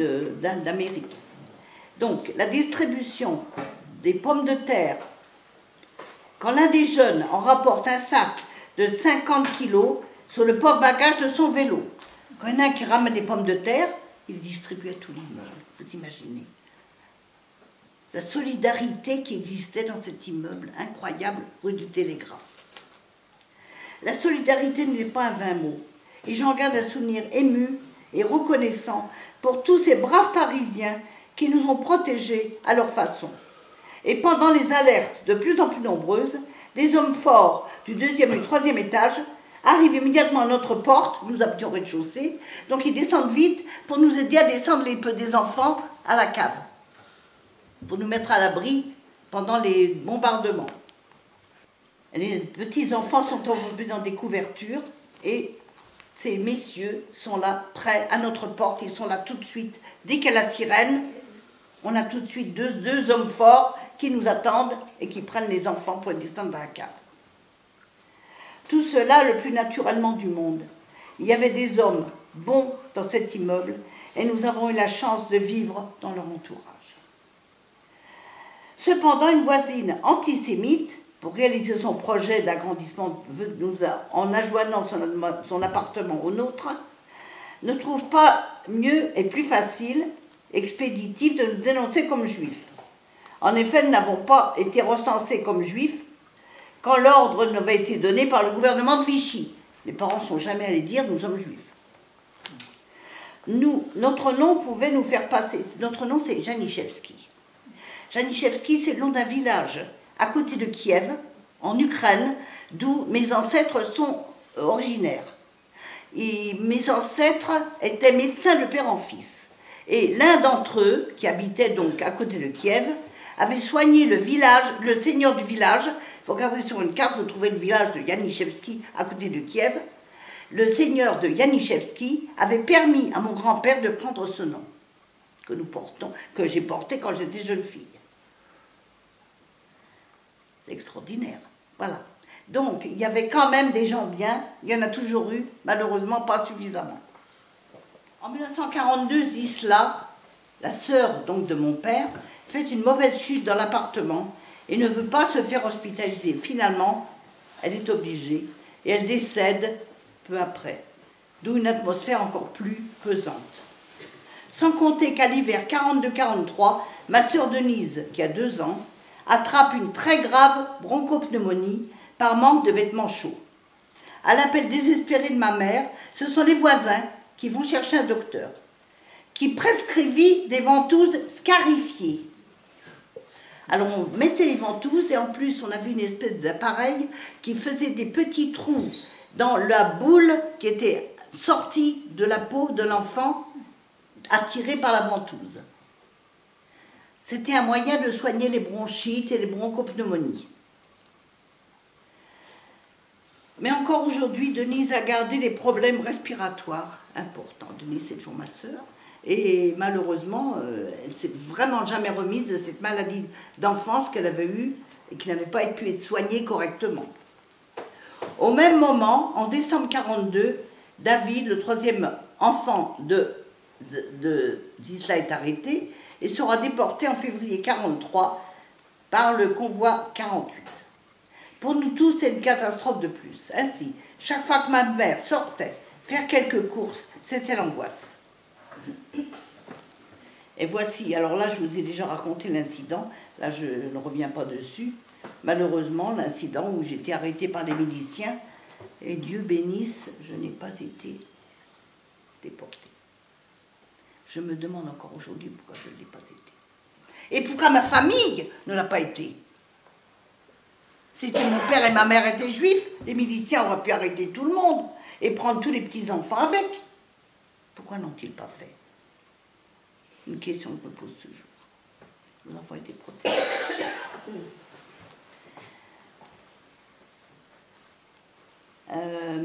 d'Amérique. Donc, la distribution des pommes de terre, quand l'un des jeunes en rapporte un sac de 50 kilos sur le porte-bagages de son vélo, quand il y en a un qui ramène des pommes de terre, il distribue à tout l'immeuble, vous imaginez. La solidarité qui existait dans cet immeuble incroyable, rue du Télégraphe. La solidarité n'est pas un vain mot, et j'en garde un souvenir ému et reconnaissant pour tous ces braves Parisiens qui nous ont protégés à leur façon. Et pendant les alertes de plus en plus nombreuses, des hommes forts du 2e et du 3e étage arrivent immédiatement à notre porte, nous habitions au rez-de-chaussée, donc ils descendent vite pour nous aider à descendre des enfants à la cave, pour nous mettre à l'abri pendant les bombardements. Les petits-enfants sont enveloppés dans des couvertures et ces messieurs sont là, prêts à notre porte, ils sont là tout de suite. Dès qu'il y a la sirène, on a tout de suite deux hommes forts qui nous attendent et qui prennent les enfants pour les descendre dans la cave. Tout cela le plus naturellement du monde. Il y avait des hommes bons dans cet immeuble et nous avons eu la chance de vivre dans leur entourage. Cependant, une voisine antisémite, pour réaliser son projet d'agrandissement en ajoignant son appartement au nôtre, ne trouve pas mieux et plus facile, expéditif, de nous dénoncer comme juifs. En effet, nous n'avons pas été recensés comme juifs quand l'ordre nous avait été donné par le gouvernement de Vichy. Les parents ne sont jamais allés dire « nous sommes juifs ». Notre nom pouvait nous faire passer. Notre nom, c'est Janiszewski. Janiszewski, c'est le nom d'un village à côté de Kiev, en Ukraine, d'où mes ancêtres sont originaires. Et mes ancêtres étaient médecins de père en fils. Et l'un d'entre eux, qui habitait donc à côté de Kiev, avait soigné le village, le seigneur du village. Il faut regarder sur une carte, vous trouvez le village de Janiszewski à côté de Kiev. Le seigneur de Janiszewski avait permis à mon grand-père de prendre ce nom que j'ai porté quand j'étais jeune fille. C'est extraordinaire. Voilà. Donc, il y avait quand même des gens bien. Il y en a toujours eu, malheureusement pas suffisamment. En 1942, Zisla, la sœur donc de mon père, fait une mauvaise chute dans l'appartement et ne veut pas se faire hospitaliser. Finalement, elle est obligée et elle décède peu après. D'où une atmosphère encore plus pesante. Sans compter qu'à l'hiver 42-43, ma sœur Denise, qui a 2 ans, attrape une très grave bronchopneumonie par manque de vêtements chauds. À l'appel désespéré de ma mère, ce sont les voisins qui vont chercher un docteur, qui prescrivit des ventouses scarifiées. Alors on mettait les ventouses et en plus on avait une espèce d'appareil qui faisait des petits trous dans la boule qui était sortie de la peau de l'enfant attirée par la ventouse. C'était un moyen de soigner les bronchites et les bronchopneumonies. Mais encore aujourd'hui, Denise a gardé des problèmes respiratoires importants. Denise, c'est toujours ma sœur. Et malheureusement, elle ne s'est vraiment jamais remise de cette maladie d'enfance qu'elle avait eue et qui n'avait pas pu être soignée correctement. Au même moment, en décembre 1942, David, le 3e enfant de Zisla, est arrêté et sera déporté en février 1943 par le convoi 48. Pour nous tous, c'est une catastrophe de plus. Ainsi, chaque fois que ma mère sortait faire quelques courses, c'était l'angoisse. Et voici, alors là, je vous ai déjà raconté l'incident, là, je ne reviens pas dessus. Malheureusement, l'incident où j'étais arrêtée par les miliciens Et Dieu bénisse, je n'ai pas été déportée. Je me demande encore aujourd'hui pourquoi je ne l'ai pas été. Et pourquoi ma famille ne l'a pas été. Si mon père et ma mère étaient juifs, les miliciens auraient pu arrêter tout le monde et prendre tous les petits-enfants avec. Pourquoi n'ont-ils pas fait? Une question que je me pose toujours. Les enfants étaient protégés.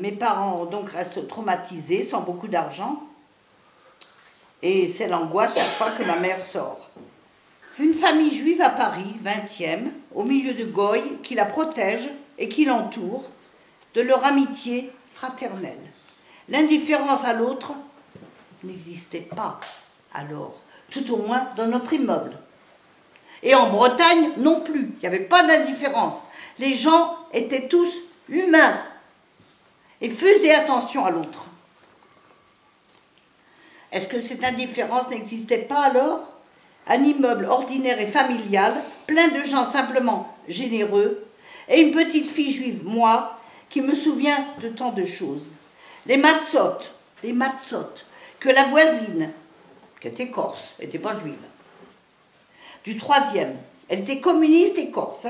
Mes parents donc restent traumatisés, sans beaucoup d'argent. Et c'est l'angoisse chaque fois que ma mère sort. Une famille juive à Paris, 20e, au milieu de goy, qui la protège et qui l'entoure, de leur amitié fraternelle. L'indifférence à l'autre n'existait pas alors, tout au moins dans notre immeuble. Et en Bretagne non plus, il n'y avait pas d'indifférence. Les gens étaient tous humains et faisaient attention à l'autre. Est-ce que cette indifférence n'existait pas alors? Un immeuble ordinaire et familial, plein de gens simplement généreux, et une petite fille juive, moi, qui me souvient de tant de choses. Les matzot, que la voisine, qui était corse, n'était pas juive, du 3e, elle était communiste et corse,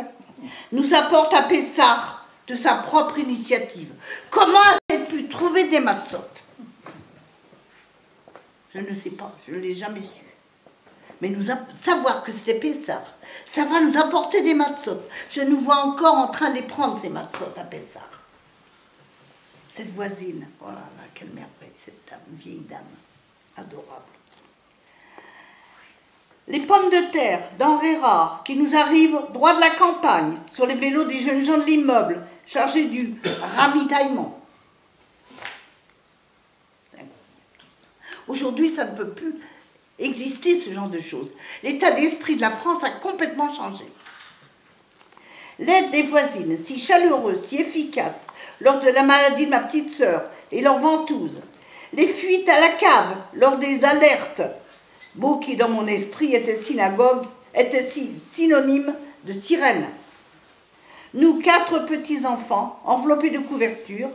nous apporte à Pessah de sa propre initiative. Comment a-t-elle pu trouver des matzot? Je ne sais pas, je ne l'ai jamais su. Mais savoir que c'était Pessah, ça va nous apporter des matzot. Je nous vois encore en train de les prendre, ces matzot à Pessah. Cette voisine, oh là là, quelle merveille, cette dame, vieille dame, adorable. Les pommes de terre, denrées rares, qui nous arrivent droit de la campagne, sur les vélos des jeunes gens de l'immeuble, chargés du ravitaillement. Aujourd'hui, ça ne peut plus exister, ce genre de choses. L'état d'esprit de la France a complètement changé. L'aide des voisines, si chaleureuse, si efficace, lors de la maladie de ma petite sœur et leur ventouse. Les fuites à la cave, lors des alertes, mot qui, dans mon esprit, était synonyme de sirène. Nous, 4 petits-enfants, enveloppés de couvertures,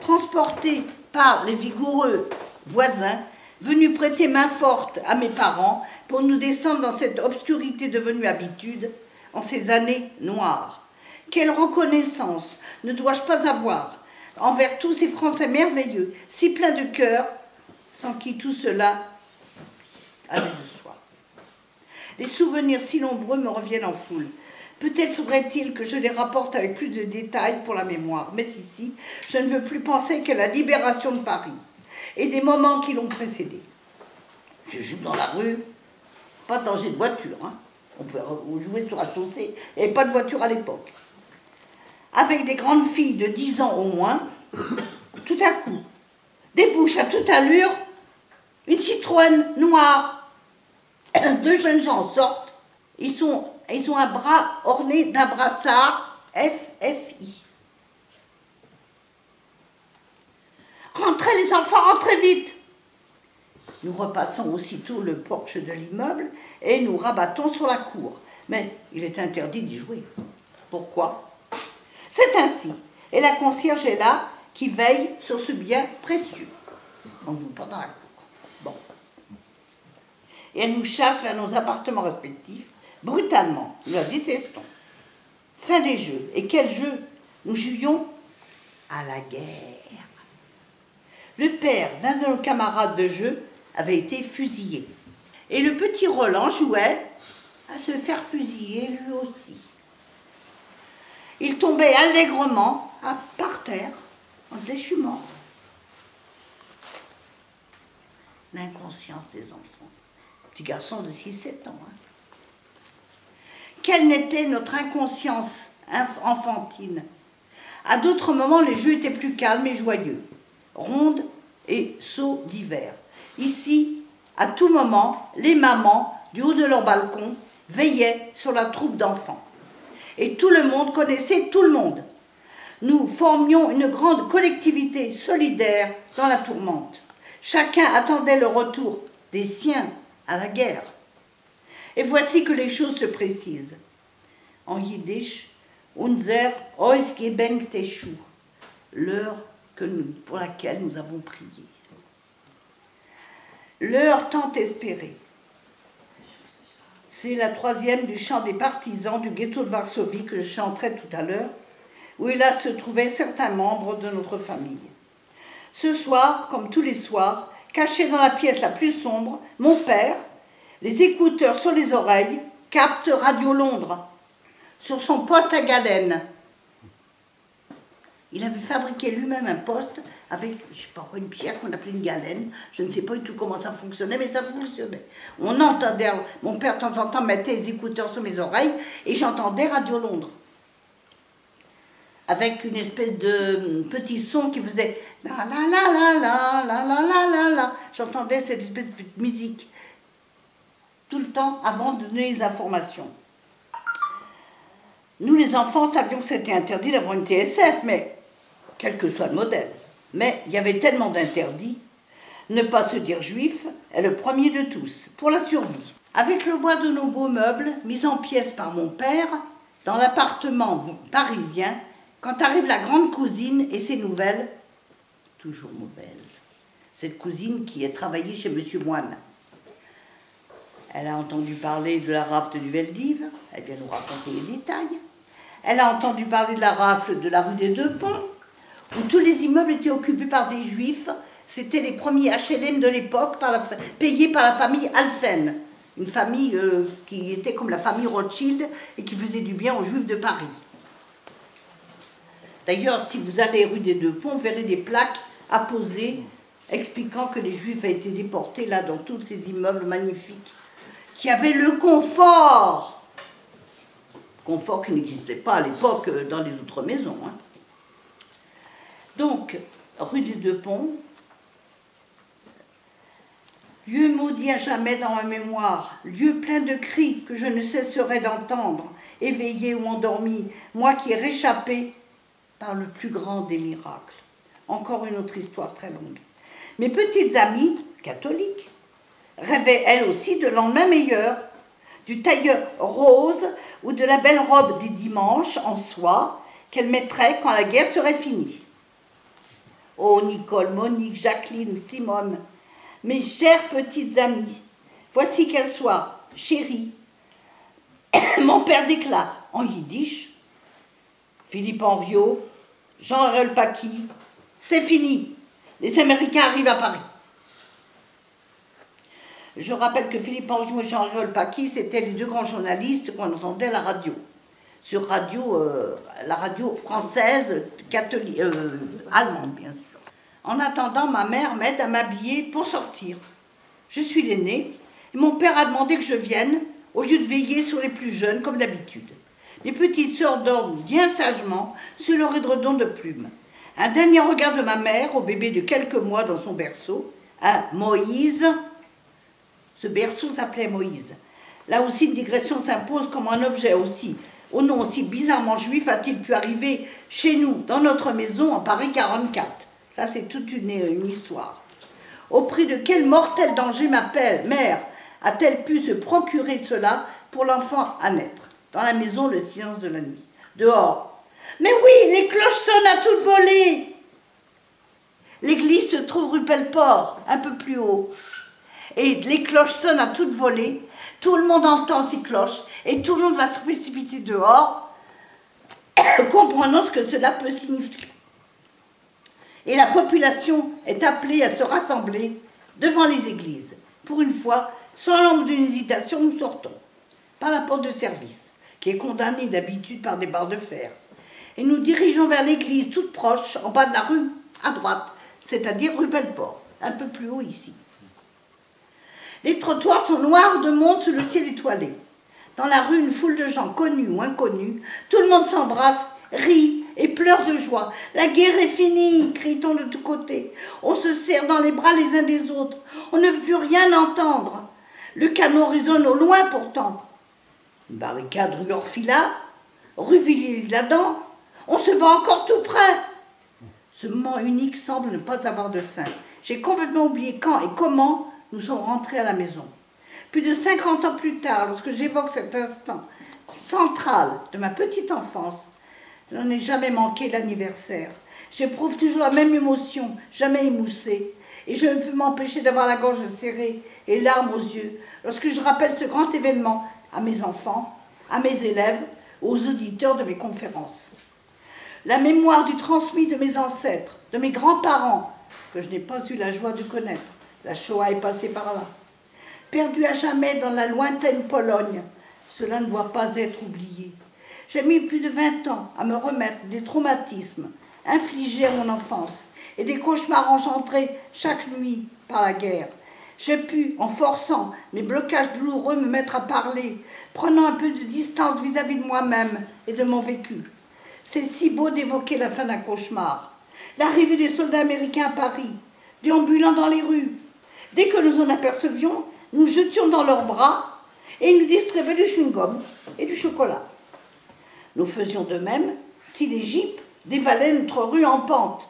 transportés par les vigoureux voisins, venus prêter main forte à mes parents pour nous descendre dans cette obscurité devenue habitude en ces années noires. Quelle reconnaissance ne dois-je pas avoir envers tous ces Français merveilleux, si pleins de cœur, sans qui tout cela allait de soi. Les souvenirs si nombreux me reviennent en foule. Peut-être faudrait-il que je les rapporte avec plus de détails pour la mémoire, mais ici, je ne veux plus penser qu'à la libération de Paris et des moments qui l'ont précédé. Je joue dans la rue, pas de danger de voiture, hein. On pouvait jouer sur la chaussée, il n'y avait pas de voiture à l'époque. Avec des grandes filles de 10 ans au moins, tout à coup, débouche à toute allure une Citroën noire. 2 jeunes gens sortent, ils ont un bras orné d'un brassard FFI. Rentrez les enfants, rentrez vite! Nous repassons aussitôt le porche de l'immeuble et nous rabattons sur la cour. Mais il est interdit d'y jouer. Pourquoi? C'est ainsi. Et la concierge est là, qui veille sur ce bien précieux. On ne joue pas dans la cour. Bon. Et elle nous chasse vers nos appartements respectifs, brutalement. Nous la détestons. Fin des jeux. Et quel jeu? Nous jouions à la guerre. Le père d'un de nos camarades de jeu avait été fusillé. Et le petit Roland jouait à se faire fusiller lui aussi. Il tombait allègrement par terre. On disait, je suis mort. L'inconscience des enfants. Petit garçon de 6-7 ans. Hein. Quelle n'était notre inconscience enfantine? À d'autres moments, les jeux étaient plus calmes et joyeux. Rondes et sauts d'hiver. Ici, à tout moment, les mamans, du haut de leur balcon, veillaient sur la troupe d'enfants. Et tout le monde connaissait tout le monde. Nous formions une grande collectivité solidaire dans la tourmente. Chacun attendait le retour des siens à la guerre. Et voici que les choses se précisent. En yiddish, unser Ausgebenkte Schuh, l'heure pour laquelle nous avons prié. L'heure tant espérée. C'est la 3e du chant des partisans du ghetto de Varsovie que je chanterai tout à l'heure, où hélas se trouvaient certains membres de notre famille. Ce soir, comme tous les soirs, caché dans la pièce la plus sombre, mon père, les écouteurs sur les oreilles, capte Radio Londres, sur son poste à galène. Il avait fabriqué lui-même un poste avec, je ne sais pas quoi, une pierre qu'on appelait une galène. Je ne sais pas du tout comment ça fonctionnait, mais ça fonctionnait. On entendait, mon père de temps en temps mettait les écouteurs sur mes oreilles et j'entendais Radio Londres. Avec une espèce de petit son qui faisait la la la la la la la la la la. J'entendais cette espèce de musique tout le temps avant de donner les informations. Nous les enfants savions que c'était interdit d'avoir une TSF, mais quel que soit le modèle. Mais il y avait tellement d'interdits. Ne pas se dire juif est le premier de tous, pour la survie. Avec le bois de nos beaux meubles, mis en pièces par mon père, dans l'appartement parisien, quand arrive la grande cousine et ses nouvelles, toujours mauvaises. Cette cousine qui a travaillé chez Monsieur Moine. Elle a entendu parler de la rafle du Veldiv, elle vient nous raconter les détails. Elle a entendu parler de la rafle de la rue des Deux Ponts, où tous les immeubles étaient occupés par des juifs. C'était les premiers HLM de l'époque, payés par la famille Alphen, une famille qui était comme la famille Rothschild et qui faisait du bien aux juifs de Paris. D'ailleurs, si vous allez rue des Deux Ponts, vous verrez des plaques apposées expliquant que les juifs avaient été déportés là dans tous ces immeubles magnifiques qui avaient le confort qui n'existait pas à l'époque dans les autres maisons. Hein. Donc, rue des Deux Ponts, lieu maudit à jamais dans ma mémoire, lieu plein de cris que je ne cesserai d'entendre, éveillé ou endormi, moi qui ai réchappé par le plus grand des miracles. Encore une autre histoire très longue. Mes petites amies, catholiques, rêvaient elles aussi de lendemain meilleur, du tailleur rose ou de la belle robe des dimanches en soie qu'elles mettraient quand la guerre serait finie. Oh Nicole, Monique, Jacqueline, Simone, mes chères petites amies, voici qu'elles soient chéries. Mon père déclare en yiddish, Philippe Henriot, Jean-Hérol Paqui, c'est fini, les Américains arrivent à Paris. Je rappelle que Philippe Henriot et Jean-Hérol Paqui, c'étaient les deux grands journalistes qu'on entendait à la radio. Sur la radio française, catholique, allemande bien sûr. En attendant, ma mère m'aide à m'habiller pour sortir. Je suis l'aînée, et mon père a demandé que je vienne, au lieu de veiller sur les plus jeunes, comme d'habitude. Les petites sœurs dorment bien sagement sur leur édredon de plumes. Un dernier regard de ma mère, au bébé de quelques mois dans son berceau, à Moïse. Ce berceau s'appelait Moïse. Là aussi, une digression s'impose comme un objet aussi, au nom aussi bizarrement juif, a-t-il pu arriver chez nous, dans notre maison, en Paris 44. Ça, c'est toute une histoire. Au prix de quel mortel danger ma mère a-t-elle pu se procurer cela pour l'enfant à naître? Dans la maison, le silence de la nuit. Dehors. Mais oui, les cloches sonnent à toute volée. L'église se trouve rue Pelleport, un peu plus haut. Et les cloches sonnent à toute volée. Tout le monde entend ces cloches et tout le monde va se précipiter dehors, comprenant ce que cela peut signifier. Et la population est appelée à se rassembler devant les églises. Pour une fois, sans l'ombre d'une hésitation, nous sortons par la porte de service, qui est condamnée d'habitude par des barres de fer. Et nous dirigeons vers l'église toute proche, en bas de la rue, à droite, c'est-à-dire rue Pelleport, un peu plus haut ici. Les trottoirs sont noirs de monde sous le ciel étoilé. Dans la rue, une foule de gens connus ou inconnus. Tout le monde s'embrasse, rit et pleure de joie. La guerre est finie, crie-t-on de tous côtés. On se serre dans les bras les uns des autres. On ne veut plus rien entendre. Le canon résonne au loin pourtant. Une barricade rue Orfila, rue Villiers-Ladan. On se bat encore tout près. Ce moment unique semble ne pas avoir de fin. J'ai complètement oublié quand et comment nous sommes rentrés à la maison. Plus de 50 ans plus tard, lorsque j'évoque cet instant central de ma petite enfance, je n'en ai jamais manqué l'anniversaire. J'éprouve toujours la même émotion, jamais émoussée. Et je ne peux m'empêcher d'avoir la gorge serrée et larmes aux yeux lorsque je rappelle ce grand événement à mes enfants, à mes élèves, aux auditeurs de mes conférences. La mémoire du transmis de mes ancêtres, de mes grands-parents, que je n'ai pas eu la joie de connaître, la Shoah est passée par là, perdue à jamais dans la lointaine Pologne, cela ne doit pas être oublié. J'ai mis plus de 20 ans à me remettre des traumatismes infligés à mon enfance et des cauchemars engendrés chaque nuit par la guerre. J'ai pu, en forçant mes blocages douloureux, me mettre à parler, prenant un peu de distance vis-à-vis de moi-même et de mon vécu. C'est si beau d'évoquer la fin d'un cauchemar. L'arrivée des soldats américains à Paris, déambulant dans les rues. Dès que nous en apercevions, nous jetions dans leurs bras et ils nous distribuaient du chewing-gum et du chocolat. Nous faisions de même si les jeeps dévalaient notre rue en pente.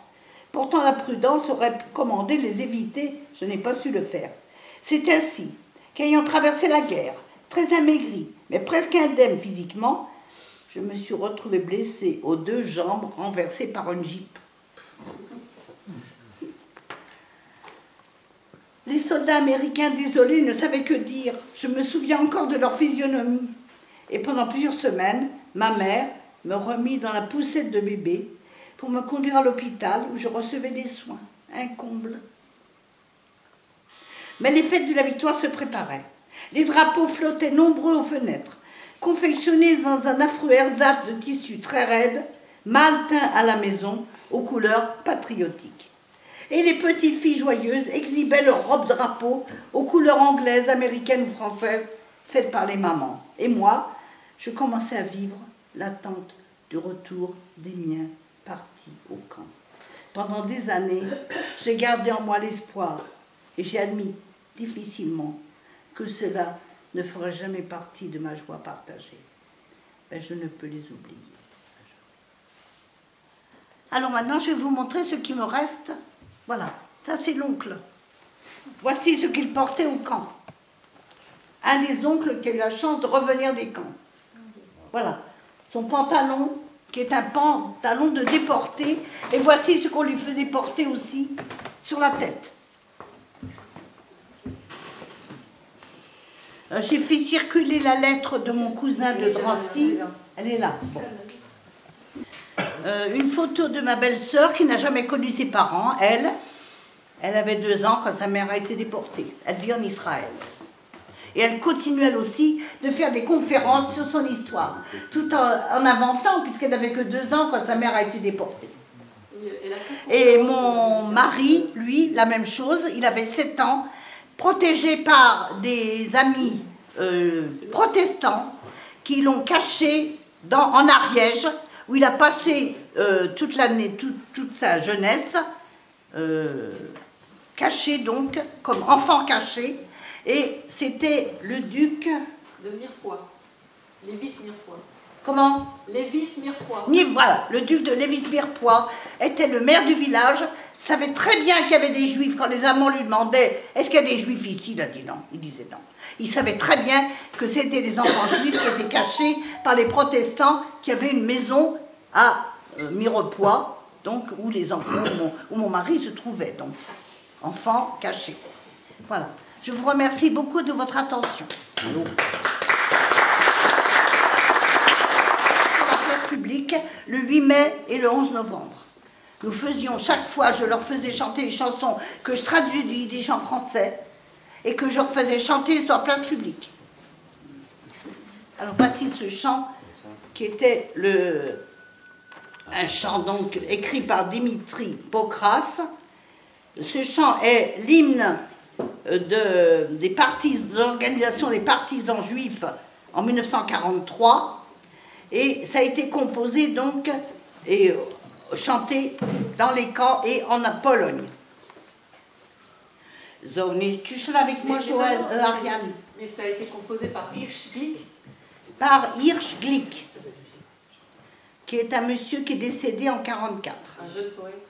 Pourtant, la prudence aurait commandé de les éviter, je n'ai pas su le faire. C'est ainsi qu'ayant traversé la guerre, très amaigri, mais presque indemne physiquement, je me suis retrouvée blessée aux 2 jambes, renversée par une jeep. Les soldats américains désolés ne savaient que dire. Je me souviens encore de leur physionomie. Et pendant plusieurs semaines, ma mère me remit dans la poussette de bébé pour me conduire à l'hôpital où je recevais des soins. Un comble. Mais les fêtes de la victoire se préparaient. Les drapeaux flottaient nombreux aux fenêtres, confectionnés dans un affreux ersatz de tissu très raide, mal teint à la maison, aux couleurs patriotiques. Et les petites filles joyeuses exhibaient leurs robes drapeaux aux couleurs anglaises, américaines ou françaises, faites par les mamans. Et moi, je commençais à vivre l'attente du retour des miens partis au camp. Pendant des années, j'ai gardé en moi l'espoir et j'ai admis difficilement que cela ne ferait jamais partie de ma joie partagée. Mais je ne peux les oublier. Alors maintenant, je vais vous montrer ce qui me reste. Voilà, ça c'est l'oncle. Voici ce qu'il portait au camp. Un des oncles qui a eu la chance de revenir des camps. Voilà, son pantalon, qui est un pantalon de déporté. Et voici ce qu'on lui faisait porter aussi sur la tête. J'ai fait circuler la lettre de mon cousin de Drancy. Elle est là. Bon. Une photo de ma belle-sœur qui n'a jamais connu ses parents. Elle avait 2 ans quand sa mère a été déportée. Elle vit en Israël. Et elle continue elle aussi de faire des conférences sur son histoire, tout en inventant, puisqu'elle n'avait que 2 ans quand sa mère a été déportée. Et mon mari, lui, la même chose, il avait 7 ans, protégé par des amis protestants qui l'ont caché en Ariège, où il a passé toute l'année, toute sa jeunesse, caché donc, comme enfant caché, et c'était le duc de Mirepoix, Lévis-Mirepoix. Comment? Lévis-Mirepoix. Voilà, le duc de Lévis-Mirepoix était le maire du village, savait très bien qu'il y avait des juifs. Quand les amants lui demandaient « Est-ce qu'il y a des juifs ici ?» Il a dit non, il disait non. Il savait très bien que c'était des enfants juifs qui étaient cachés par les protestants qui avaient une maison à Mirepoix, donc où les enfants, où mon mari se trouvait, donc enfants cachés. Voilà. Je vous remercie beaucoup de votre attention. Sur la place publique, le 8 mai et le 11 novembre. Nous faisions, chaque fois, je leur faisais chanter les chansons que je traduisais du yiddish en français et que je leur faisais chanter sur la place publique. Alors voici ce chant qui était un chant donc écrit par Dimitri Pokras. Ce chant est l'hymne de l'organisation des partisans juifs en 1943 et ça a été composé donc et chanté dans les camps et en Pologne. Tu chantes avec moi, Joël, Ariane. Mais ça a été composé par Hirsch Glick. Par Hirsch Glick, qui est un monsieur qui est décédé en 1944. Un jeune poète.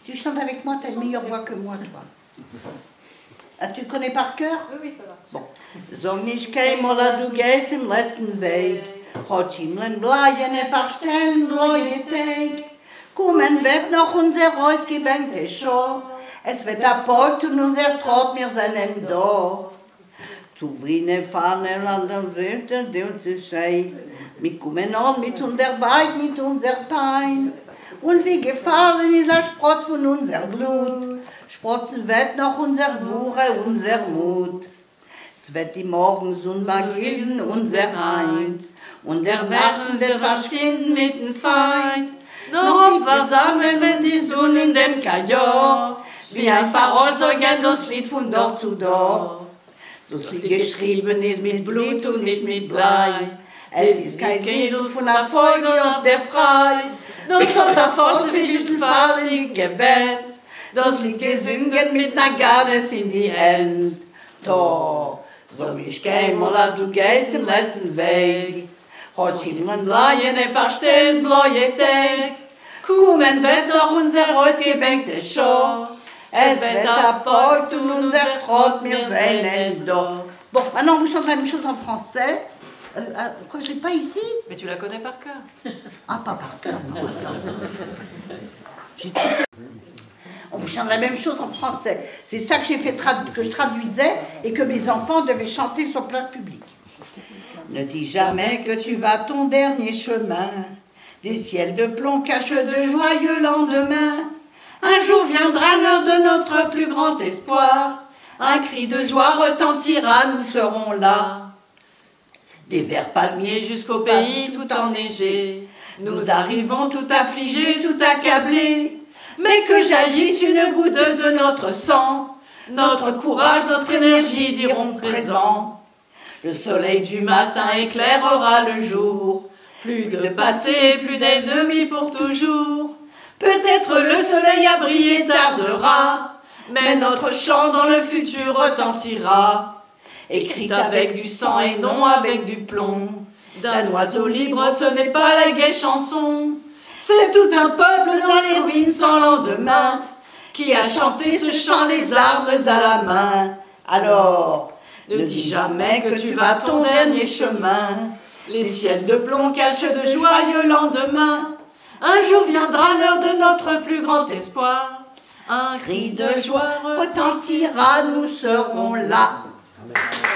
Tu chantes avec moi, tu as une meilleure voix que moi, toi. Ah, tu connais par cœur? Oui, ça va. Bon. Zong nicht keinmal du gehst im letzten Weg, hat Himmlen bleien, verstellen, bleue Tag. Kommen wird noch unser ausgebänkte Show. Es wird abgebaut und unser Trott, wir sind da. Zufrieden fahren an der Welt, die uns ist schön. Wir kommen an mit unserer Weid, mit unserer Pein. Und wie gefahren ist der Sprotz von unser Blut. Sprotzen wird noch unser Wure, unser Mut. Es wird die Morgensonne gilden, unser Eins. Und der Nacht wird verschwinden mit dem Feind. Noch versammeln, wenn die Sonne in dem Kajor. Wie ein Parol so gern das Lied von dort zu dort. Das Lied geschrieben ist mit Blut und nicht mit Blei. Es ist kein Gedel von Erfolg auf der Frei. Das hat der fortgefischten Fall nicht gewählt. Das Lied gesungen mit einer Gardes in die Hand. Da, so ich geh mal, als du gehst im letzten Weg. Hat Schimmeln Bleien, verstehen Bleie Tag. Kommen wird noch unser ausgebänkte Show. Es wird abgebaut und unser Trott, wir sind da. Bon, maintenant vous chantez la même chose en français. Quoi, je ne l'ai pas ici? Mais tu la connais par cœur. Ah, pas par cœur, non. On vous chante la même chose en français. C'est ça que j'ai fait que je traduisais et que mes enfants devaient chanter sur place publique. Ne dis jamais que tu vas ton dernier chemin. Des ciels de plomb cachent de joyeux lendemains. Un jour viendra l'heure de notre plus grand espoir. Un cri de joie retentira, nous serons là. Des verts palmiers jusqu'au pays tout enneigé. Nous arrivons tout affligés, tout accablés. Mais que jaillisse une goutte de notre sang. Notre courage, notre énergie diront présent. Le soleil du matin éclairera le jour. Plus de passé, plus d'ennemis pour toujours. Peut-être le soleil à briller tardera, mais notre chant dans le futur retentira. Écrit avec du sang et non avec du plomb. D'un oiseau libre, ce n'est pas la gaie chanson. C'est tout un peuple dans les ruines sans lendemain qui a chanté ce chant les armes à la main. Alors, ne dis jamais que tu vas ton dernier chemin. Les ciels de plomb cachent de joyeux lendemains. Un jour viendra l'heure de notre plus grand espoir. Un cri de joie retentira, nous serons là. Amen.